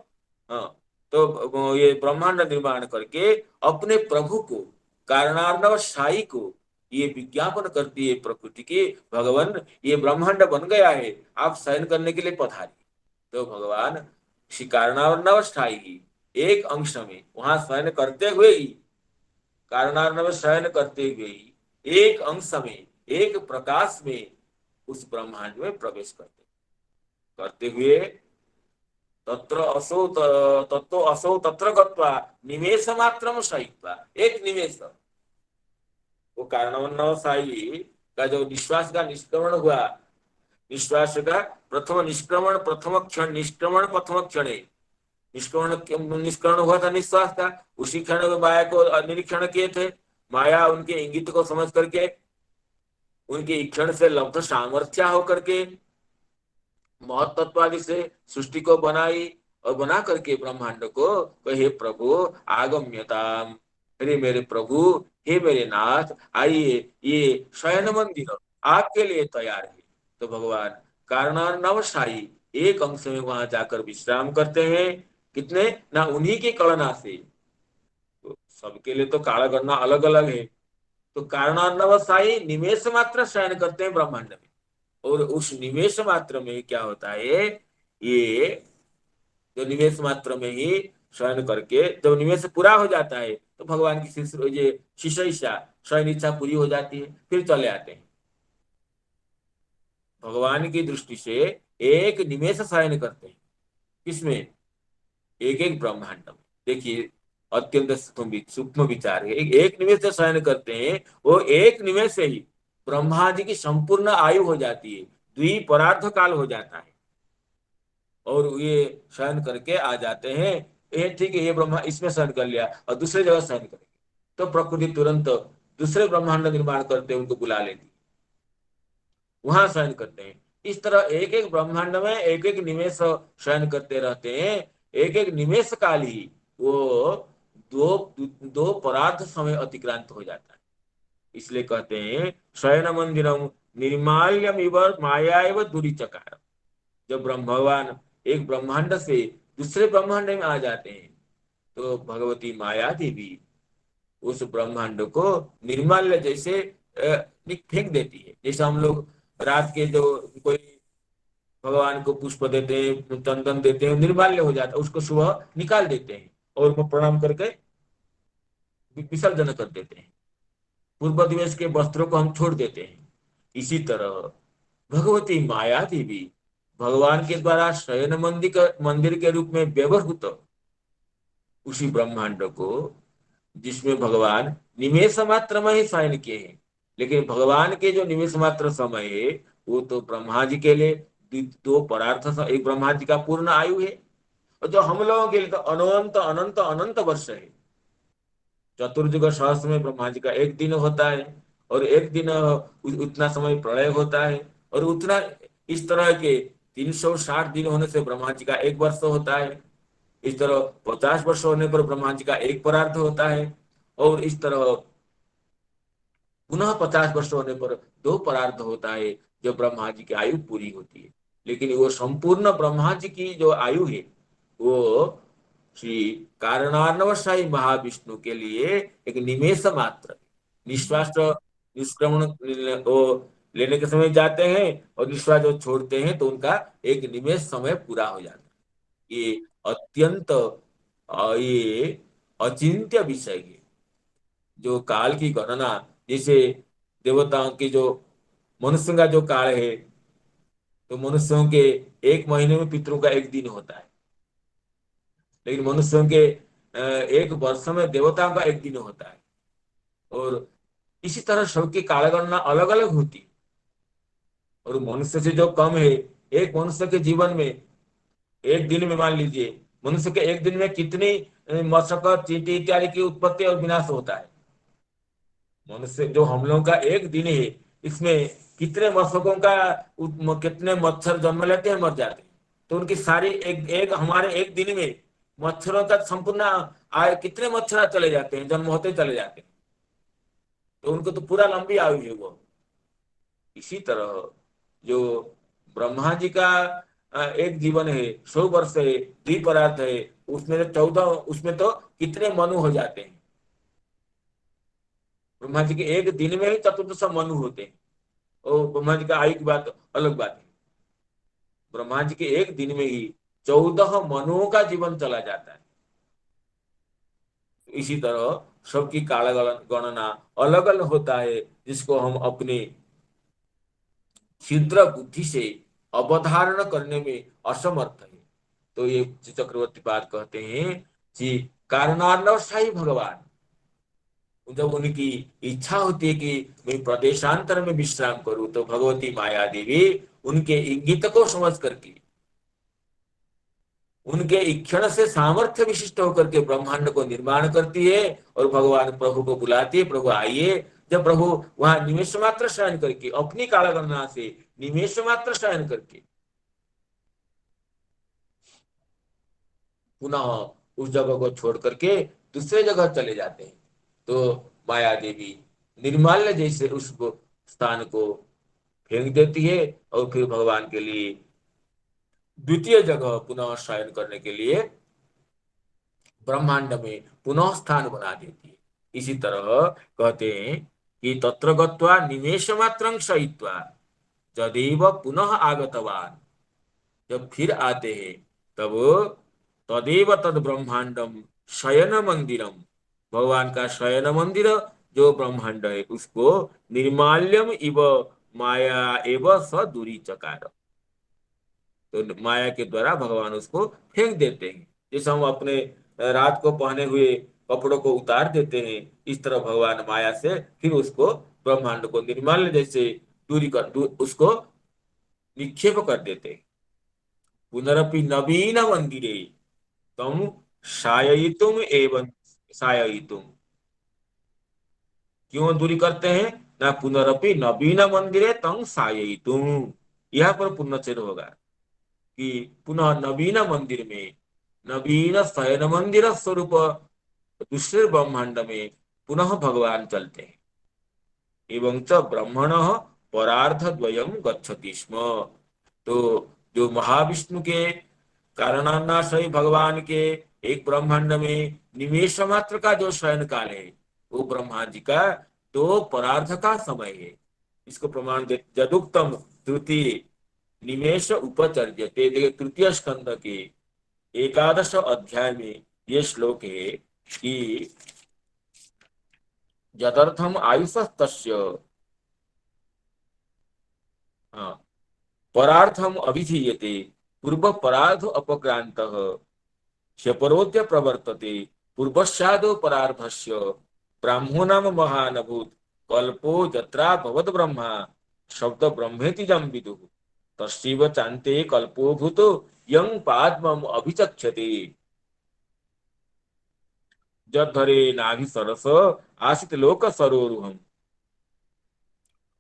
S2: तो ये ब्रह्मांड निर्माण करके अपने प्रभु को, कारणार्णव साई को ये विज्ञापन करती है प्रकृति की, भगवान ये ब्रह्मांड बन गया है, आप शयन करने के लिए पधारिए। तो भगवान श्री कारणार्णव साई ही एक अंश में वहां शयन करते हुए ही, कारणार्णव शयन करते हुए ही एक अंश में, एक प्रकाश में उस ब्रह्मांड में प्रवेश करते हुए तत्र असौ तत्तो असौ तत्र गत्वा निमेष मात्रम सहित्वा, एक निमेष, वो कारणवन्नव साई का जो निश्वास का निष्क्रमण हुआ, निश्वास का प्रथम निष्क्रमण, प्रथम क्षण निष्क्रमण, प्रथम क्षण निष्करण हुआ था निश्वास का, उसी क्षण में माया को निरीक्षण किए थे। माया उनके इंगित को समझ करके, उनके इक्षण से लब्ध सामर्थ्य होकर के महत्त्वादि से सृष्टि को बनाई, और बना करके ब्रह्मांड को कहे प्रभु आगम्यताम, अरे मेरे प्रभु, हे मेरे नाथ, आइए, ये शयन मंदिर आपके लिए तैयार है। तो भगवान कारणार्णव साई एक अंश में वहां जाकर विश्राम करते हैं। कितने ना, उन्हीं की कलना से, तो सबके लिए तो काला करना अलग अलग है। तो कारणार्णव साई निमेष मात्र शयन करते हैं ब्रह्मांड में, और उस निमेष मात्र में क्या होता है, ये जो निमेष मात्र में ही शयन करके जब निमेष पूरा हो जाता है, तो भगवान की शिष्य इच्छा, शयन इच्छा पूरी हो जाती है, फिर चले आते हैं। भगवान की दृष्टि से एक निमेष शयन करते हैं, किसमें, एक एक ब्रह्मांड में। देखिए अत्यंत सूक्ष्म विचार है। एक निमेष से शयन करते हैं, वो एक निमेष से ही ब्रह्मा जी की संपूर्ण आयु हो जाती है, द्विपरार्ध काल हो जाता है, और ये शयन करके आ जाते हैं। ये ठीक है, ये ब्रह्मा इसमें शयन कर लिया और दूसरे जगह शयन करेंगे, तो प्रकृति तुरंत दूसरे ब्रह्मांड निर्माण करते हैं, उनको बुला लेती, वहां शयन करते हैं। इस तरह एक एक ब्रह्मांड में एक एक निमेष शयन करते रहते हैं। एक एक निमेष काल ही वो दो दो परार्ध समय अतिक्रांत हो जाता है। इसलिए कहते हैं शयन मंदिरम निर्माल्यम इव माया एव दुरीचकार। जब भगवान एक ब्रह्मांड से दूसरे ब्रह्मांड में आ जाते हैं, तो भगवती माया देवी उस ब्रह्मांड को निर्माल्य जैसे फेंक देती है। जैसे हम लोग रात के जो कोई भगवान को पुष्प देते हैं, चंदन देते हैं, निर्माल्य हो जाता है, उसको सुबह निकाल देते हैं और वो प्रणाम करके विसर्जन कर देते हैं। पूर्व दिवस के वस्त्रों को हम छोड़ देते हैं। इसी तरह भगवती माया देवी भगवान के द्वारा शयन मंदिर के रूप में व्यवहृत उसी ब्रह्मांड को, जिसमें भगवान निमेष मात्र में ही शयन किए हैं, लेकिन भगवान के जो निमेष मात्र समय है वो तो ब्रह्मा जी के लिए दो परार्थ, एक ब्रह्मा जी का पूर्ण आयु है, और जो हम लोगों के लिए तो अनंत अनंत अनंत वर्ष है। चतुर्युग सहस्त्र में ब्रह्मा जी का एक दिन होता है, और एक दिन उतना समय प्रलय होता है, और उतना इस तरह के 360 दिन होने से ब्रह्मा जी का एक वर्ष होता है। इस तरह 50 वर्ष होने पर ब्रह्मा जी का एक परार्थ होता है, और इस तरह पुनः 50 वर्ष होने पर दो परार्थ होता है, जब ब्रह्मा जी की आयु पूरी होती है। लेकिन वो संपूर्ण ब्रह्मा जी की जो आयु है वो श्री कारणार्णवशाही महाविष्णु के लिए एक निमेष मात्र, निश्वास निष्क्रमण वो लेने के समय जाते हैं और निश्वास जो छोड़ते हैं तो उनका एक निमेष समय पूरा हो जाता है। ये अत्यंत ये अचिंत्य विषय है। जो काल की गणना, जैसे देवताओं की जो मनुष्य का जो काल है, तो मनुष्यों के एक महीने में पितरों का एक दिन होता है, लेकिन मनुष्यों के एक वर्ष में देवताओं का एक दिन होता है। और इसी तरह सबकी काल गणना अलग अलग होती है। और मनुष्य से जो कम है, एक मनुष्य के जीवन में एक दिन में मान लीजिए मनुष्य के एक दिन में कितनी मशक्कत चींटी इत्यादि की उत्पत्ति और विनाश होता है। मनुष्य जो हम लोगों का एक दिन है, इसमें कितने मशकों का कितने मच्छर जन्म लेते हैं, मर जाते हैं। तो उनकी सारी एक एक हमारे एक दिन में मच्छरों का संपूर्ण आय, कितने मच्छर चले जाते हैं, जन्म होते चले जाते हैं। तो उनको तो पूरा लंबी आयु है वो। इसी तरह जो ब्रह्मा जी का एक जीवन है, 100 वर्ष है, द्विपरार्थ है, उसमें तो 14, उसमें तो कितने मनु हो जाते हैं। ब्रह्मा जी के एक दिन में ही चतुर्दश मनु होते हैं। और ब्रह्मा जी का आयु की बात अलग बात है। ब्रह्मा जी के एक दिन में ही 14 मनुओं का जीवन चला जाता है। इसी तरह सबकी काल गणना अलग अलग होता है, जिसको हम अपने क्षुद्र बुद्धि से अवधारण करने में असमर्थ है। तो ये चक्रवर्ती पाद कहते हैं कि कारणार्णवशाही भगवान, जब उनकी इच्छा होती है कि मैं प्रदेशांतर में विश्राम करूं, तो भगवती माया देवी उनके इंगित को समझ करके, उनके इक्षण से सामर्थ्य विशिष्ट होकर के ब्रह्मांड को निर्माण करती है। और भगवान प्रभु को बुलाती है, प्रभु आइए। जब प्रभु वहां निमेष मात्र शयन करके, अपनी कालगणना से निमेष मात्र शयन करके पुनः उस जगह को छोड़ करके दूसरे जगह चले जाते हैं, तो माया देवी निर्माल्य जैसे उस स्थान को फेंक देती है और फिर भगवान के लिए द्वितीय जगह पुनः शयन करने के लिए ब्रह्मांड में पुनः स्थान बना देती है। इसी तरह कहते हैं कि तत्र गत्वा निमेष मात्रं शयित्वा यदेव पुनः आगतवान, जब फिर आते हैं तब तदेव तद ब्रह्मांडम शयन मंदिरम, भगवान का शयन मंदिर जो ब्रह्मांड है उसको निर्माल्यम इव माया एव स दूरी चकार, तो माया के द्वारा भगवान उसको फेंक देते हैं। जैसे हम अपने रात को पहने हुए कपड़ों को उतार देते हैं, इस तरह भगवान माया से फिर उसको ब्रह्मांड को निर्माल्य जैसे उसको निक्षेप कर देते हैं। पुनरपि नवीन मंदिरे तम शाययितुम एवं शाययितुम, क्यों दूरी करते हैं ना, पुनरपि नवीन मंदिरे तम शाययितुम, यह पर पुनश्चर होगा कि पुनः नवीन मंदिर में, नवीन शयन मंदिर स्वरूप दूसरे ब्रह्मांड में पुनः भगवान चलते हैं। एवं च ब्रह्मण परार्थ द्वयम गच्छति स्म, तो जो महाविष्णु के कारणानाशय भगवान के एक ब्रह्मांड में निमेष मात्र का जो शयन काल है, वो ब्रह्मा जी का तो परार्थ का समय है। इसको प्रमाण दे जदुक्तम तृतीय निमेष उपचर्यते, देखिए तृतीय स्कंद के 11 अध्याय में ये श्लोक है कि यदर्थम आयुषस्तस्य, हाँ, परार्थम अभिधीयते पूर्व परार्थ अपक्रांतः क्षपरोद्य प्रवर्तते पूर्वस्यादो परार्धस्य ब्राह्मणाम महानभूत कल्पो जत्रा भवद ब्रह्मा शब्द ब्रह्मेति जम विदुः तस्यैव चान्ते कल्पो भूतो यं पाद्मम अभिचक्षते जद्धरे नाभि सरस आसित लोक सरोरुहम्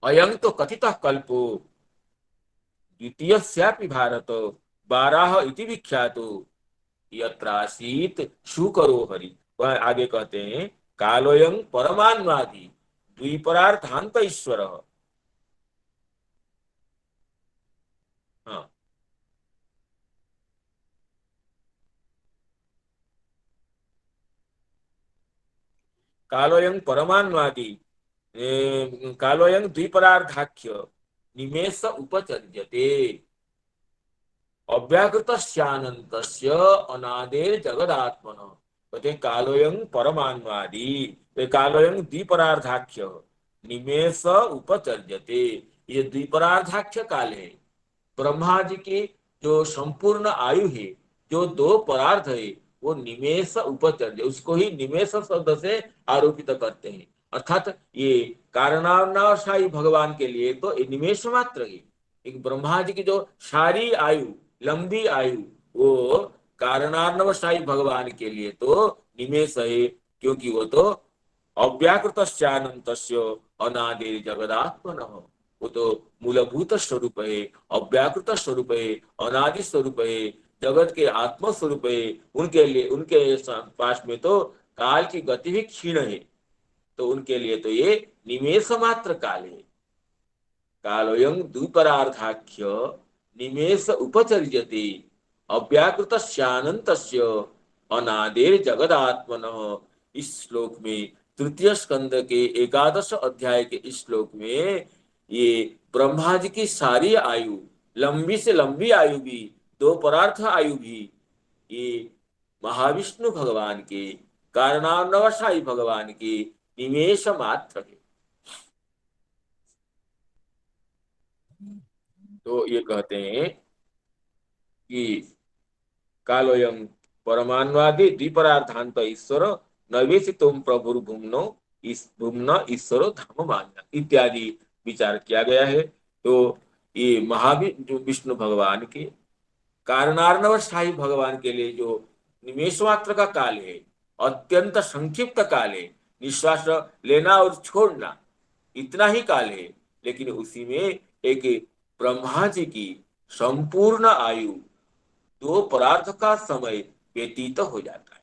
S2: अयं तो कथितः कल्पो द्वितीयस्यापि भारत बाराह इति विख्यातो यत्रासीत शुकरो हरि। वह आगे कहते हैं कालोयं परमान्वादि द्विपरार्थांत ईश्वर। हाँ, कालोयं परमान्वादी कालोयं द्विपरार्धाख्य निमेष उपचर्यते अव्याकृतस्यानन्तस्य अनादेर जगदात्मन। कहते कालोयं परमान्वादी, तो कालोयं द्विपरार्धाख्य निमेष उपचर्यते, ये द्विपरार्धाख्य काल है। ब्रह्मा जी की जो संपूर्ण आयु है, जो दो परार्थ है, वो निमेष उपचर्य, उसको ही निमेष शब्द से आरोपित करते हैं। अर्थात ये कारणावशायी भगवान के लिए तो ये निमेष मात्र है। एक ब्रह्मा जी की जो सारी आयु, लंबी आयु, वो कारणार्णवशाही भगवान के लिए तो निमेष है, क्योंकि वो तो अव्याकृतस्यानन्तस्य अनादिर जगदात्मनः, वो तो मूलभूत स्वरूप है, अव्याकृत स्वरूप है, अनादि स्वरूप है, जगत के आत्म स्वरूप है। उनके लिए, उनके पास में तो काल की गति भी क्षीण है, तो उनके लिए तो ये निमेष मात्र काल है। कालोयं द्विपरार्धाख्य निमेष उपचर्यते अव्याकृतस्यानन्तस्य अनादेर जगदात्मनः। इस श्लोक में, तृतीय स्कंद के 11 अध्याय के इस श्लोक में, ये ब्रह्मा जी की सारी आयु, लंबी से लंबी आयु भी, दो परार्थ आयु भी, ये महाविष्णु भगवान के, कारणान्वशायी भगवान के निमेष मात्र है। तो ये कहते हैं कि कालोयं परमान्वादी द्विपरार्थांत ईश्वर नवेशितोम प्रभुर्भुम्नो भुम्न ईश्वरो धाम मान्य इत्यादि विचार किया गया है। तो ये महाविष्णु विष्णु भगवान के, कारणार्णवशाही भगवान के लिए जो निमेष मात्र का काल है, अत्यंत संक्षिप्त काल है, निश्वास लेना और छोड़ना, इतना ही काल है, लेकिन उसी में एक ब्रह्मा जी की संपूर्ण आयु, दो परार्थ का समय व्यतीत हो जाता है।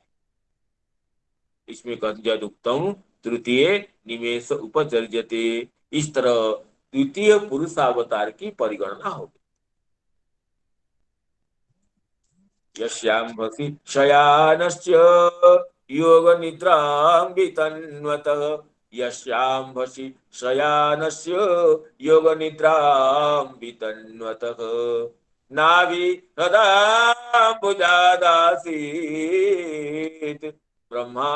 S2: इसमें उत्तम तृतीय निमेष उपचर्यते, इस तरह द्वितीय पुरुषावतार की परिगणना होगी। यस्यांभसि शयानस्य योग निद्रां वितन्वतः, यस्यांभसि शयानस्य योग निद्रां वितन्वतः, नाभि हृदाम्बुजादासीत् ब्रह्मा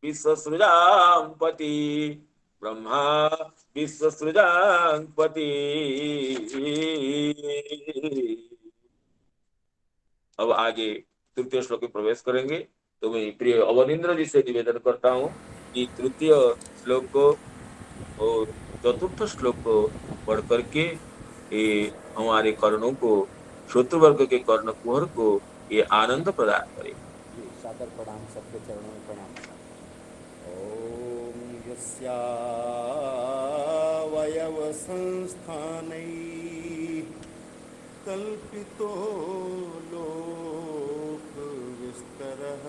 S2: विश्वसृजां पति, ब्रह्मा विश्वसृजां पति। अब आगे तृतीय श्लोक में प्रवेश करेंगे। तो मैं प्रिय अवनीन्द्र जी से निवेदन करता हूँ कि तृतीय श्लोक को और चतुर्थ श्लोक को पढ़ करके ये हमारे कर्णों को, श्रोतृवर्ग के कर्ण कुहर को ये आनंद प्रदान करे।
S3: सादर प्रणाम, सबके चरणों में प्रणाम। ओम यस्यावयव संस्थानै कल्पितो लोक विस्तरः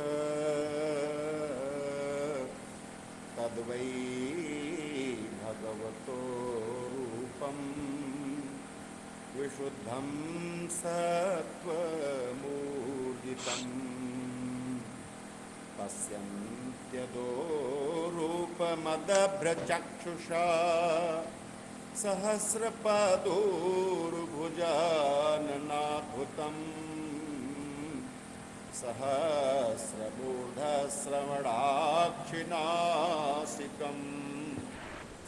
S3: तद्वै भगवतो रूपं विशुद्धं सत्त्वमूर्जितम् पश्यन्त्यदो रूपमदभ्रचक्षुषा सहस्रपादोर्भुजाननाभुतं सहस्रमूढश्रवणाक्षिनासिकं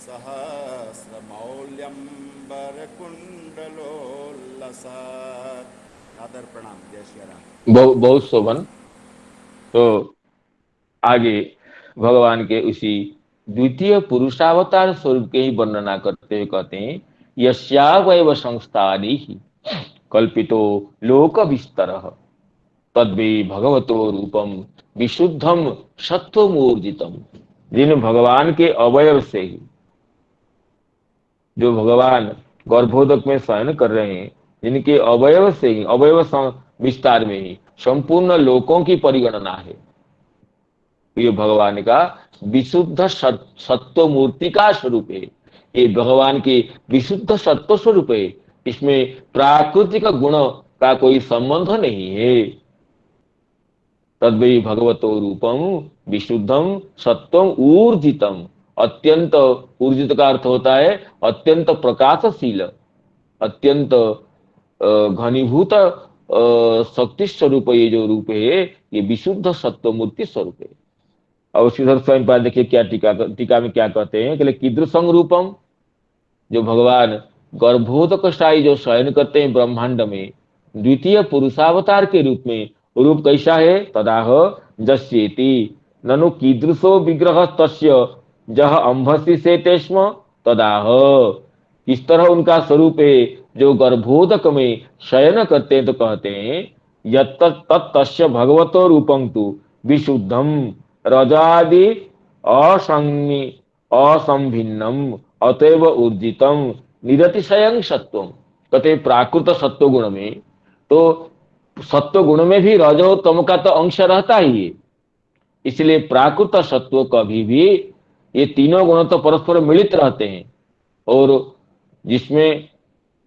S3: सहस्रमौल्यम्बरकुण्डलोल्लसत्। आदर प्रणाम, जय श्री राम।
S2: बहुत शोभन। तो आगे भगवान के उसी द्वितीय पुरुषावतार स्वरूप के ही वर्णना करते हुए कहते हैं, यस्यावयव संस्थानि कल्पितो लोक विस्तरः तद्वै भगवतो रूपम विशुद्धम सत्वमूर्जितम। जिन भगवान के अवयव से ही, जो भगवान गर्भोदक में शयन कर रहे हैं, जिनके अवयव से ही, अवयव विस्तार में ही संपूर्ण लोकों की परिगणना है, ये भगवान का विशुद्ध सत्व मूर्ति का स्वरूप है। ये भगवान के विशुद्ध सत्व स्वरूप है, इसमें प्राकृतिक गुण का कोई संबंध नहीं है। तद्वै भगवतो रूपम विशुद्धम सत्वम ऊर्जितम। अत्यंत, ऊर्जित का अर्थ होता है अत्यंत प्रकाशशील, अत्यंत घनीभूत शक्ति स्वरूप ये जो रूप है ये विशुद्ध सत्व मूर्ति स्वरूप है। और श्रीधर स्वयं पाद देखिए क्या टीका में क्या कहते हैं कि कीदृशं रूपम, जो भगवान गर्भोदकशाही जो शयन करते हैं ब्रह्मांड में द्वितीय पुरुषावतार के रूप में, रूप कैसा है? तदाह जस्येति ननु कीदृशो विग्रह तस्य जह अंभसी से तेष्म तदाह। किस तरह उनका स्वरूप है जो गर्भोदक में शयन करते हैं, तो कहते हैं यत् तस्य भगवतो रूपं तु विशुद्धम रजादि असंगि असंभिन्नम अतएव ऊर्जितम निरतिशयं सत्वम। कहते प्राकृत सत्व गुण में, तो सत्व गुण में भी रजो तम का तो अंश रहता ही है, इसलिए प्राकृत सत्व कभी भी, ये तीनों गुण तो परस्पर मिलित रहते हैं, और जिसमें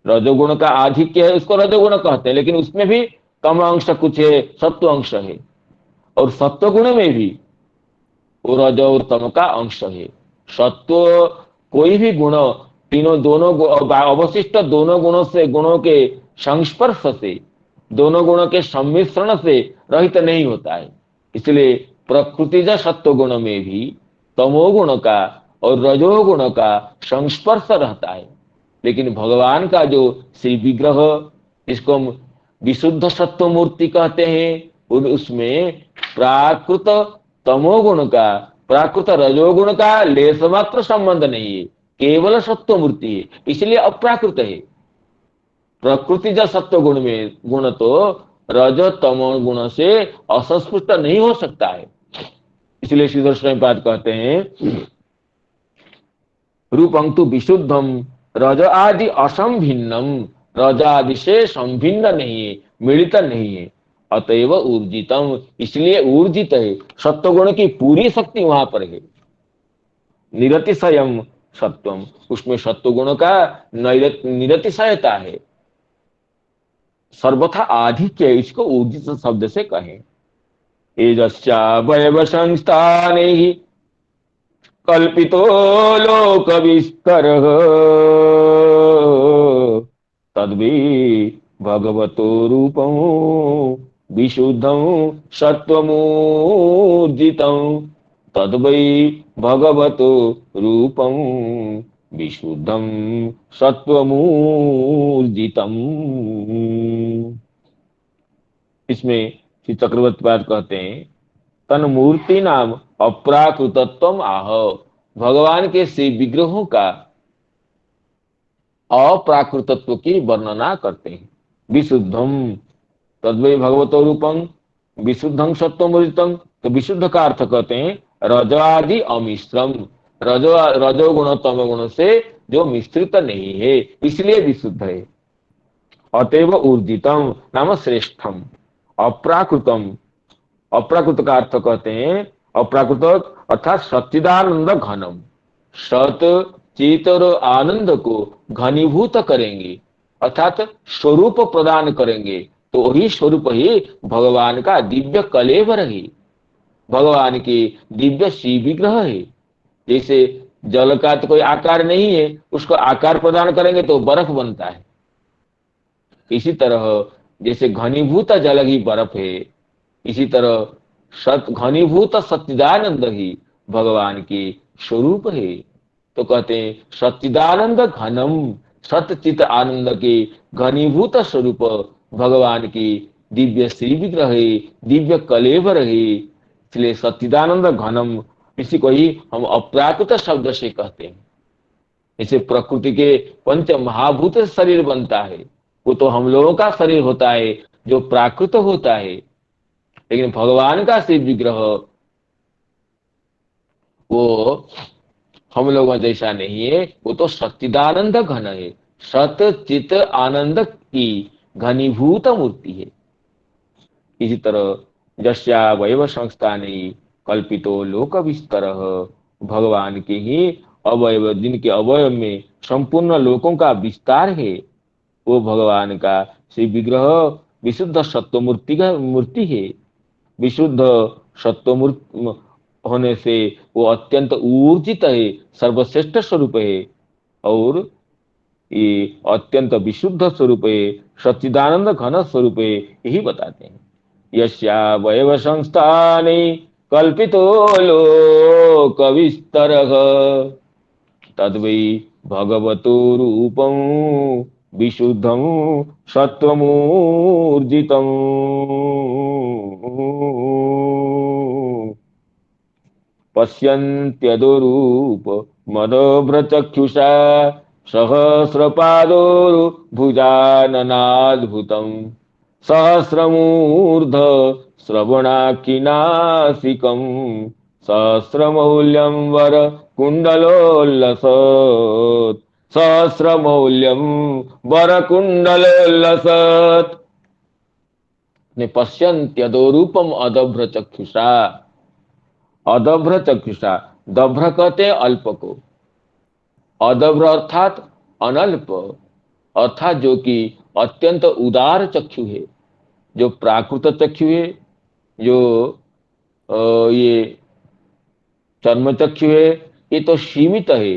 S2: रजोगुण का आधिक्य है उसको रजोगुण कहते हैं, लेकिन उसमें भी कम अंश कुछ है, सत्व अंश है, और सत्व गुण में भी वो रजो और तम का अंश है। सत्व कोई भी गुण, तीनों दोनों अवशिष्ट दोनों गुणों से, गुणों के संस्पर्श से, दोनों गुणों के सम्मिश्रण से रहित नहीं होता है। इसलिए प्रकृतिज सत्व गुण में भी तमोगुण का और रजोगुण का संस्पर्श रहता है, लेकिन भगवान का जो श्री विग्रह, इसको हम विशुद्ध सत्व मूर्ति कहते हैं, उसमें प्राकृत तमोगुण का, प्राकृत रजोगुण का लेस मात्र संबंध नहीं है, केवल सत्व मूर्ति है, इसलिए अप्राकृत है। प्रकृति जो सत्व गुण में गुण तो रज तमो गुण से असंस्पृष्ट नहीं हो सकता है। इसलिए श्रीधर स्वयंपाद कहते हैं रूपं तु विशुद्धम रज आदि असंभिन्नम, रज आदि से संभिन्न नहीं है, मिलित नहीं है, अतएव ऊर्जितम, इसलिए ऊर्जित है, सत्वगुण की पूरी शक्ति वहां पर है। निरतिशयम सत्वम, उसमें सत्वगुण का निरतिशयता है, सर्वथा आधिक्य, इसको ऊर्जित शब्द से कहें। एजस्यावयव संस्थाने ही कल्पितो लोक विस्तरः तद्वै भगवतो रूपं विशुद्धं सत्वमूर्जितं, तद्वै भगवतो रूपं विशुद्धं सत्वमूर्जितम्। इसमें श्री चक्रवर्ती पाद कहते हैं तन मूर्ति नाम अप्राकृतत्वम आह, भगवान के श्री विग्रहों का अप्राकृतत्व की वर्णना करते हैं। विशुद्धम तद्वै भगवतो रूपं विशुद्धं सत्वमूर्जितम, तो विशुद्ध का अर्थ कहते हैं रजादि अमिश्रम, रजोगुण तमोगुण से जो मिश्रित नहीं है, इसलिए विशुद्ध है। अतएव ऊर्जितम नाम श्रेष्ठम, अप्राकृतम, अप्राकृत का अर्थ कहते हैं अप्राकृत अर्थात सच्चिदानंद घनम, सत चित और आनंद को घनीभूत करेंगे, अर्थात स्वरूप प्रदान करेंगे, तो वही स्वरूप ही भगवान का दिव्य कलेवर है, भगवान के दिव्य श्री विग्रह है। जैसे जल का तो कोई आकार नहीं है, उसको आकार प्रदान करेंगे तो बर्फ बनता है, इसी तरह जैसे घनीभूत जल ही बर्फ है, इसी तरह घनीभूत सच्चिदानंद ही भगवान के स्वरूप है। तो कहते हैं सच्चिदानंद घनम, सतचित आनंद के घनीभूत स्वरूप भगवान की दिव्य श्री विग्रह है, दिव्य कलेवर है, इसलिए सच्चिदानंद घनम, इसी को ही हम अप्राकृत शब्द से कहते हैं। इसे प्रकृति के पंच महाभूत शरीर बनता है, वो तो हम लोगों का शरीर होता है जो प्राकृत होता है, लेकिन भगवान का श्री विग्रह वो हम लोगों जैसा नहीं है, वो तो सच्चिदानंद घन है, सत चित आनंद की घनीभूत मूर्ति है। इसी तरह जस्या वैव संस्थाने कल्पितो लोक विस्तरः, भगवान के ही अवयव, जिनके अवयव में संपूर्ण लोकों का विस्तार है, वो भगवान का श्री विग्रह विशुद्ध सत्व मूर्ति है। विशुद्ध सत्वमूर्त होने से वो अत्यंत ऊर्जित है, सर्वश्रेष्ठ स्वरूप है और ये अत्यंत विशुद्ध स्वरूप है, सच्चिदानंद घन स्वरूप है, यही बताते हैं। यस्यावयव संस्थाने कल्पितो लोक विस्तरः तद्वै भगवतो रूपं विशुद्धं सत्त्वमूर्जितम्। पश्यन्त्यदोरूप मदोभ्रचक्षुषा सहस्रपादोर्भुजाननाद्भुतम् सहस्रमूर्ध श्रवणाकिनासिकम् सहस्रमौल्यं वर कुण्डलोल्लसत् सहस्रमौल्यं वर कुण्डलोल्लसत्। ने पश्यन्त्यदोरूपम अदभ्र चक्षुषा, अदभ्र चक्षुषा, दभ्र कहते हैं अल्प को, अदभ्र अर्थात अनल्प, अर्थात जो कि अत्यंत उदार चक्षु है, जो प्राकृत चक्षु है, जो ये चर्म चक्षु है, ये तो सीमित है,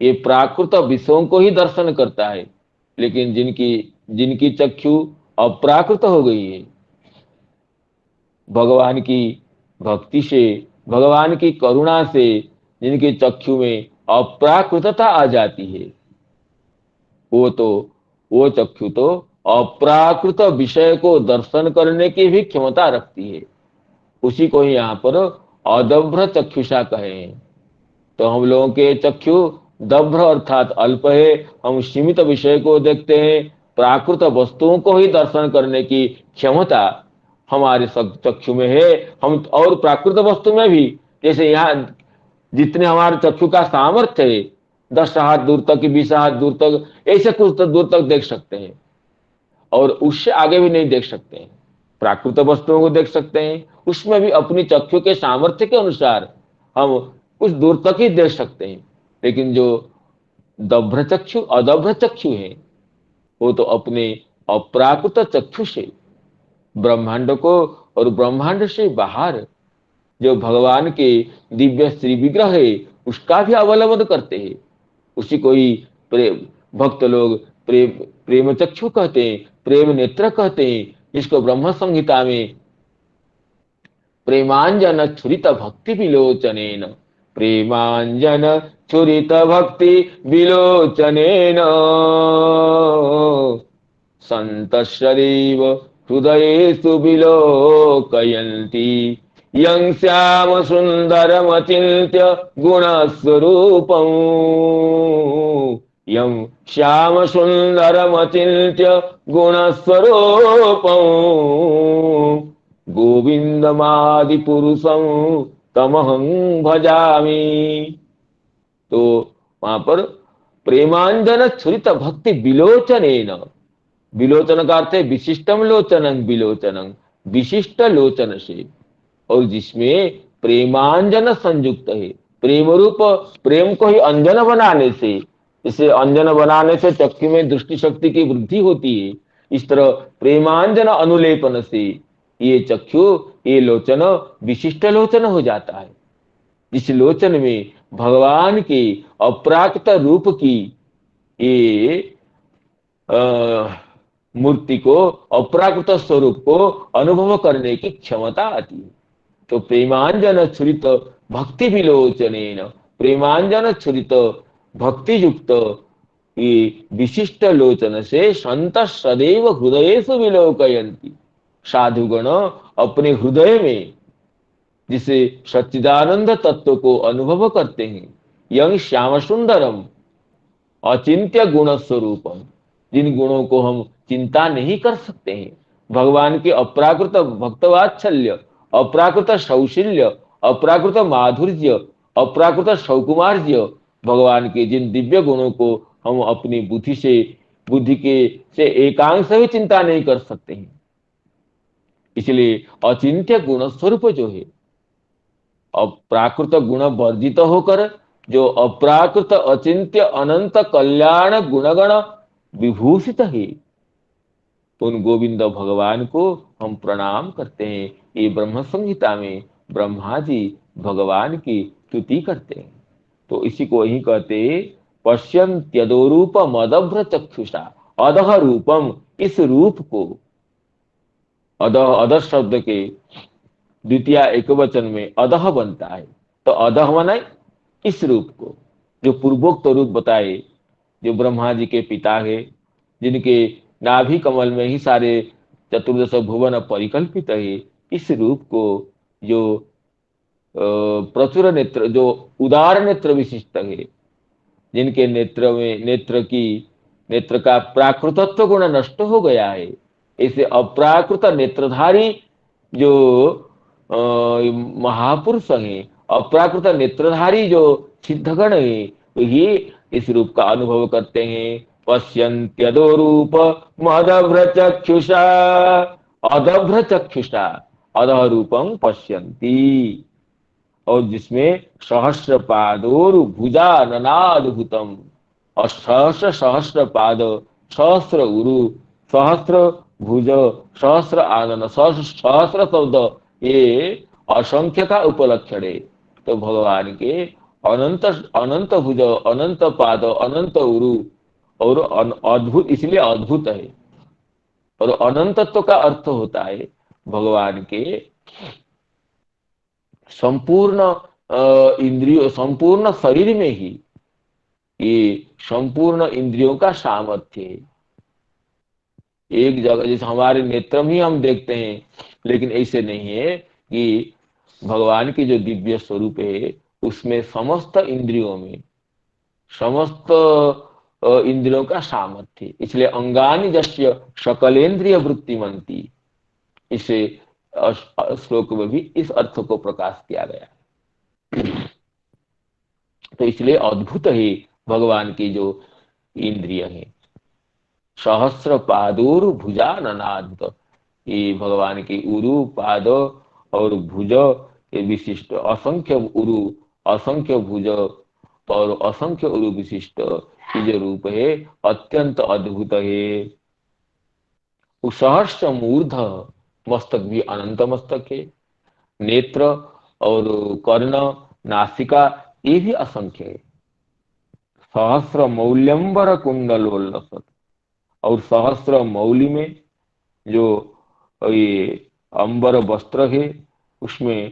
S2: ये प्राकृत विषयों को ही दर्शन करता है। लेकिन जिनकी जिनकी चक्षु अप्राकृत हो गई है, भगवान की भक्ति से, भगवान की करुणा से जिनके चक्षु में अप्राकृतता आ जाती है, वो चक्षु तो अप्राकृत विषय को दर्शन करने की भी क्षमता रखती है। उसी को ही यहाँ पर अदभ्र चक्षुषा कहे हैं। तो हम लोगों के चक्षु दभ्र अर्थात अल्प है, हम सीमित विषय को देखते हैं, प्राकृत वस्तुओं को ही दर्शन करने की क्षमता हमारे चक्षु में है। हम और प्राकृत वस्तु में भी, जैसे यहाँ जितने हमारे चक्षु का सामर्थ्य है, 10 हाथ दूर तक, 20 हाथ दूर तक, ऐसे कुछ दूर तक देख सकते हैं और उससे आगे भी नहीं देख सकते हैं। प्राकृत वस्तुओं को देख सकते हैं, उसमें भी अपनी चक्षु के सामर्थ्य के अनुसार हम कुछ दूर तक ही देख सकते हैं। लेकिन जो दभ्र चक्षु, अदभ्र चक्षु है, वो तो अपने अप्राकृत चक्षु से ब्रह्मांड को और ब्रह्मांड से बाहर जो भगवान के दिव्य श्री विग्रह है उसका भी अवलंबन करते हैं। उसी को ही भक्त लोग प्रेम चक्षु कहते हैं, प्रेम नेत्र कहते हैं, जिसको ब्रह्म संहिता में प्रेमांजन छुरित भक्ति विलोचनेन, प्रेमांजन छुरित भक्ति विलोचनेन संतश्रदैव हृदयेषु विलोकयन्ति यं श्याम सुन्दरमचिन्त्य गुणस्वरूपम्, यं श्याम सुन्दरमचिन्त्य गुणस्वरूपम् गोविन्दमादिपुरुषं तमहं भजामि। तो वहां पर प्रेमांजन छुरित भक्ति विलोचनेन, विलोचन का अर्थ है विशिष्टम लोचनं, विलोचनं विशिष्ट लोचन से, और जिसमें प्रेमांजन संयुक्त है, प्रेम रूप प्रेम को ही अंजन बनाने से, इसे अंजन बनाने से चक्षु में दृष्टि शक्ति की वृद्धि होती है। इस तरह प्रेमांजन अनुलेपन से ये चक्षु, ये लोचन विशिष्ट लोचन हो जाता है। इस लोचन में भगवान के अप्राकृत रूप की ये मूर्ति को, अप्राकृत स्वरूप को अनुभव करने की क्षमता आती है। तो प्रेमांजन छुरित भक्ति विलोचनेन, प्रेमांजन छुरित भक्ति युक्त ये विशिष्ट लोचन से संत सदैव हृदयेषु विलोकयन्ति, साधुगण अपने हृदय में जिसे सच्चिदानंद तत्व को अनुभव करते हैं, यं श्याम सुंदरम अचिंत्य गुण स्वरूपम, जिन गुणों को हम चिंता नहीं कर सकते हैं, भगवान के अप्राकृत भक्तवात्सल्य, अप्राकृत सौशील्य, अप्राकृत माधुर्य, अप्राकृत सौकुमार्य, भगवान के जिन दिव्य गुणों को हम अपनी बुद्धि से एकांश भी चिंता नहीं कर सकते हैं। इसलिए अचिंत्य गुण स्वरूप जो है, अप्राकृत गुण वर्जित होकर जो अप्राकृत अचिंत्य अनंत कल्याण गुणगण विभूषित है, उन गोविंद भगवान को हम प्रणाम करते हैं। ये ब्रह्म संहिता में ब्रह्मा जी भगवान की स्तुति करते हैं। तो इसी को ही कहते पश्यन्त्यदोरूपम अदभ्र चक्षुषा, अधः रूपम, इस रूप को, अधः अधः शब्द के द्वितीय एक वचन में अधः बनता है। तो अधः माने इस रूप को, जो पूर्वोक्त रूप बताए, जो ब्रह्मा जी के पिता है, जिनके नाभि कमल में ही सारे चतुर्दश भुवन परिकल्पित है, इस रूप को, जो प्रचुर नेत्र, जो उदार नेत्र विशिष्ट है, जिनके नेत्र में नेत्र का प्राकृतत्व गुण नष्ट हो गया है, ऐसे अप्राकृत नेत्रधारी जो महापुरुष हैं, अप्राकृत नेत्रधारी जो सिद्धगण है, तो ये इस रूप का अनुभव करते हैं। पश्यन्त्यदो रूप मदभ्र चक्षुषा, अदभ्र चक्षुषा, अधः रूपम पश्यन्ति, और जिसमें सहस्र पादोर भुजा ननाद्भुतम, और सहस्र सहस्र पाद, सहस्र उरु, सहस्र भुज, सहस्र आनन, सहस्र सहस्र शब्द, ये असंख्य का उपलक्षण है। तो भगवान के अनंत अनंत भुज, अनंत पाद, अनंत उरु, और अद्भुत, इसलिए अद्भुत है। और अनंतत्व का अर्थ होता है भगवान के संपूर्ण इंद्रियों, संपूर्ण शरीर में ही ये संपूर्ण इंद्रियों का सामर्थ्य है। एक जगह जैसे हमारे नेत्र में ही हम देखते हैं, लेकिन ऐसे नहीं है कि भगवान की जो दिव्य स्वरूप है उसमें समस्त इंद्रियों में, समस्त इंद्रियों का सामर्थ्य, इसलिए अंगानि जस्य सकलेन्द्रिय वृत्तिमंती, इसे श्लोक में भी इस अर्थ को प्रकाश किया गया। तो इसलिए अद्भुत है भगवान की जो इंद्रिय है। सहस्र पादोर भुजा ननाद्भुत, ये भगवान की उरु, पाद और भुज, ये विशिष्ट असंख्य उरु, असंख्य भुज और असंख्य उरु विशिष्ट ये जो रूप है अत्यंत अद्भुत है। सहस्र मूर्ध, मस्तक भी अनंत मस्तक है। नेत्र और कर्ण, नासिका, ये भी असंख्य है। सहस्र मौल्यंबर कुंडलोल्लसत, और सहस्र मौली में जो ये अंबर वस्त्र है उसमें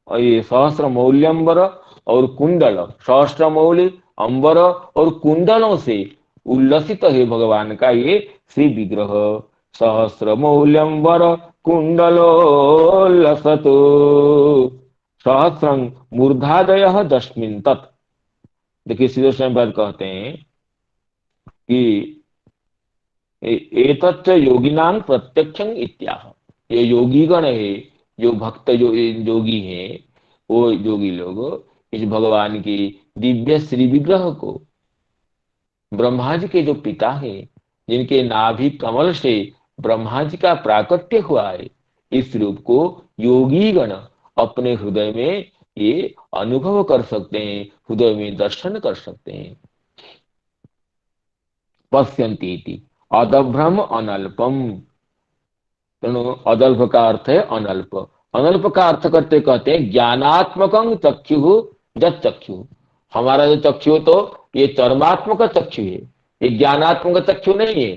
S2: ये सहस्र मौल्यंबर और कुंडल, सहस्र मौली, अंबर और कुंडलों से उल्लसित है भगवान का ये श्री विग्रह। सहस्र मौल्यंबर कुंडलोल्लसतो सहस्रं मूर्धादयः दशमिन तत्। देखिए सीधे स्वयं कहते हैं कि एतच्च योगिनां प्रत्यक्षं इत्याह, ये योगीगण है, जो भक्त, जो योगी हैं, वो योगी लोग इस भगवान की दिव्य श्री विग्रह को, ब्रह्मा जी के जो पिता हैं, जिनके नाभि कमल से ब्रह्मा जी का प्राकट्य हुआ है, इस रूप को योगी गण अपने हृदय में ये अनुभव कर सकते हैं, हृदय में दर्शन कर सकते हैं। पश्यन्ति इति अदभ्रम अनल्पम, अदल्प का अर्थ है अनल्प। अनल्प का अर्थ करते कहते हैं ज्ञानात्मकं चक्षु जत चक्षु, हमारा जो चक्षु तो ये चर्मात्मक चक्षु है, ये ज्ञानात्मक चक्षु नहीं है।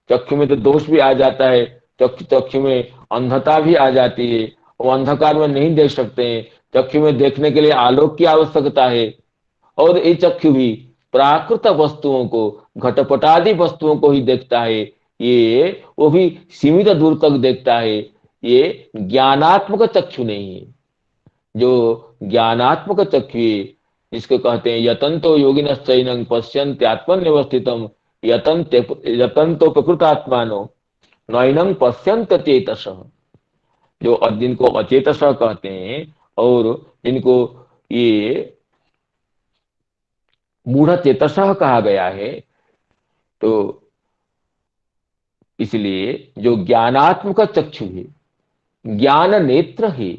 S2: चक्षु में तो दोष भी आ जाता है, चक्षु में अंधता भी आ जाती है, वो अंधकार में नहीं देख सकते हैं। चक्षु में देखने के लिए आलोक की आवश्यकता है, और ये चक्षु भी प्राकृत वस्तुओं को, घटपटादि वस्तुओं को ही देखता है, ये वो भी सीमित दूर तक देखता है। ये ज्ञानात्मक चक्षु नहीं है। जो ज्ञानात्मक चक्षु है, जिसको कहते हैं यतंतो योगिनश्चैनं पश्यन्ति आत्मन्यवस्थितम् यतंतो प्रकृतात्मानो नैनं पश्यन्त चेतसः, जो जिनको अचेतस कहते हैं और जिनको ये मूढ़ चेतस कहा गया है, तो इसलिए जो ज्ञानात्मक चक्षु है, ज्ञान नेत्र है,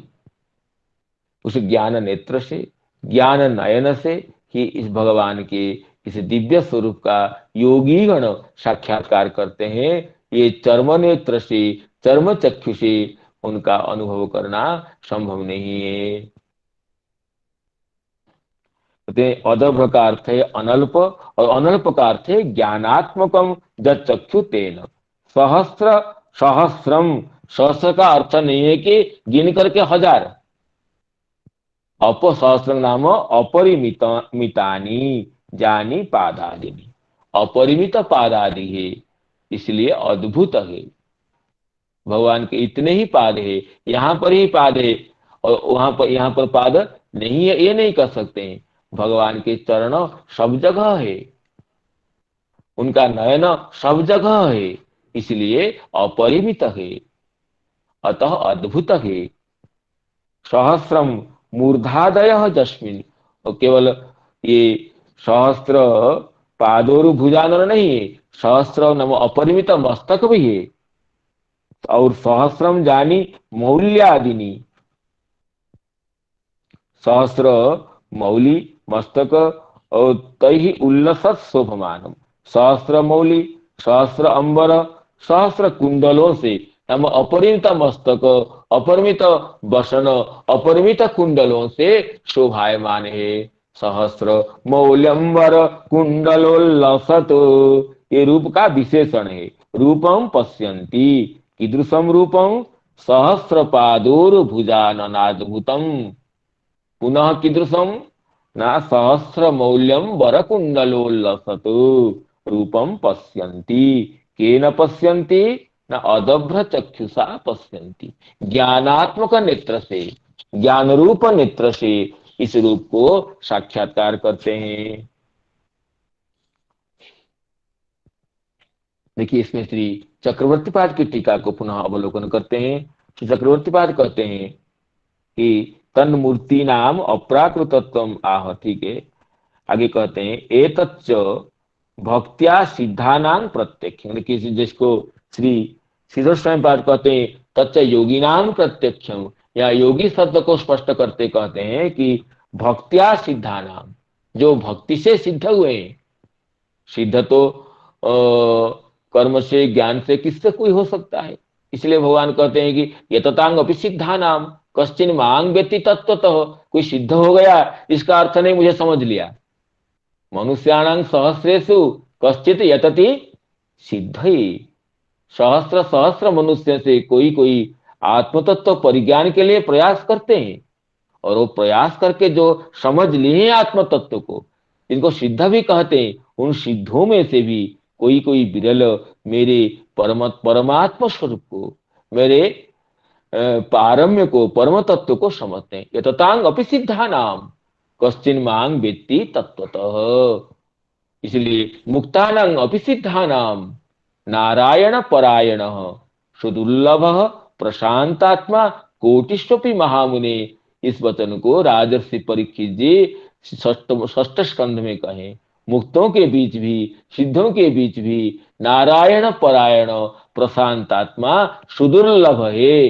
S2: उस ज्ञान नेत्र से, ज्ञान नयन से ही इस भगवान के इस दिव्य स्वरूप का योगी गण साक्षात्कार करते हैं। ये चर्म नेत्र से, चर्म चक्षु से उनका अनुभव करना संभव नहीं है। अदभ्र का अर्थ है अनल्प, और अनल्प का अर्थ है ज्ञानात्मकम जद चक्षु तेन। सहस्र, सहस्रम, सहस्र का अर्थ नहीं है कि गिन करके 1000। अपसहस्र नाम अपरिमित मितानी जानी पादादिनी, अपरिमित पादादि है, इसलिए अद्भुत है। भगवान के इतने ही पाद है, यहाँ पर ही पाद है और वहां पर, यहाँ पर पाद नहीं है, ये नहीं कर सकते हैं। भगवान के चरण सब जगह है, उनका नयन सब जगह है, इसलिए अपरिमित है, अतः अद्भुत है। सहस्रम मूर्धादय जस्मिन, और केवल ये सहस्त्र पादोरु भुजानर नहीं है, सहस्र नम अपरिमित मस्तक भी है। और सहस्रम जानी मौल्यादिनी, सहस्र मौली मस्तक और तै उल्लसत शोभमानम, सहस्र मौली, सहस्र अंबर, सहस्र कुंडलों से, हम अपरिमित मस्तक, अपरिमित वसन, अपरिमित कुंडलों से शोभायमान है। सहस्र मौल्यंबर कुंडलोल्लसत, ये रूप का विशेषण है। रूपम पश्यन्ति, कीदृशम रूपम, सहस्र पादोर्भुजाननाद्भुतम, पुनः कीदृशम न सहस्र मौल्यम वरकुंडलोल्लसत रूपम पश्यन्ति, केन पश्यन्ति न अदभ्र चक्षुषा पश्यन्ति, ज्ञानात्मक नेत्र से, ज्ञान रूप नेत्र से इस रूप को साक्षात्कार करते हैं। देखिए इसमें श्री चक्रवर्ती पाद की टीका को पुनः अवलोकन करते हैं। श्री चक्रवर्ती पाद कहते हैं कि तन मूर्ति नाम अप्राकृतत्वम आह, ठीक है। आगे कहते हैं एतच्च भक्त्या सिद्धानां प्रत्यक्षम, देखिए जिसको श्री श्रीधर स्वामी पाद कहते हैं तच्च योगिनां प्रत्यक्षम, या योगी शब्द को स्पष्ट करते कहते हैं कि भक्त्या सिद्धानां, जो भक्ति से सिद्ध हुए हैं। सिद्ध तो कर्म से, ज्ञान से, किससे कोई हो सकता है। इसलिए भगवान कहते हैं कि यततांग अपि सिद्धानाम कश्चिन मांग व्यति तत्वतः, कोई सिद्ध हो गया इसका अर्थ नहीं मुझे समझ लिया। मनुष्याणां सहस्रेषु कश्चित यतति सिद्धि, सहस्र सहस्र मनुष्य से कोई कोई आत्मतत्व परिज्ञान के लिए प्रयास करते हैं, और वो प्रयास करके जो समझ लिए आत्म तत्व को, जिनको सिद्ध भी कहते हैं, उन सिद्धों में से भी कोई कोई विरल मेरे परमात्मा स्वरूप को, मेरे पारम्य को, परम तत्व को समझते हैं। यततांग अपि सिद्धानाम कश्चिन मांग वेत्ति तत्वतः, इसलिए मुक्तानां अपि सिद्धानाम नारायण परायण सुदुर्लभ प्रशांतात्मा कोटिष्वपि महामुने, इस वचन को राजर्षि परीक्षित जी षष्ठ स्कंध में कहें। मुक्तों के बीच भी, सिद्धों के बीच भी नारायण परायण प्रशांतात्मा सुदुर्लभ है,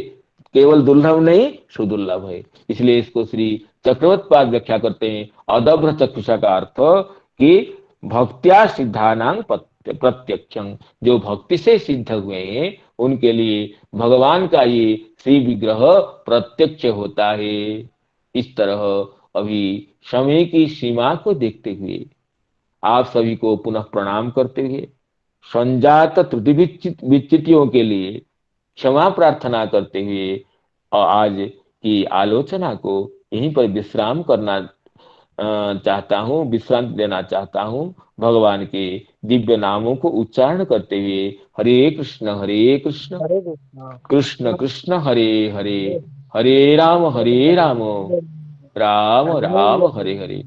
S2: केवल दुर्लभ नहीं सुदुर्लभ है। इसलिए इसको श्री चक्रवर्ती पाद व्याख्या करते हैं अदभ्र चक्षुषा का अर्थ कि भक्त्या सिद्धानां प्रत्यक्षं, जो भक्ति से सिद्ध हुए हैं उनके लिए भगवान का ये श्री विग्रह प्रत्यक्ष होता है। इस तरह अभी समय की सीमा को देखते हुए आप सभी को पुनः प्रणाम करते हुए, संजात त्रुटि विच्युतियों के लिए क्षमा प्रार्थना करते हुए, और आज की आलोचना को यहीं पर विश्राम करना चाहता हूँ, विश्रांति देना चाहता हूँ। भगवान के दिव्य नामों को उच्चारण करते हुए हरे कृष्ण कृष्ण कृष्ण कृष्ण हरे हरे, हरे राम राम राम हरे हरे।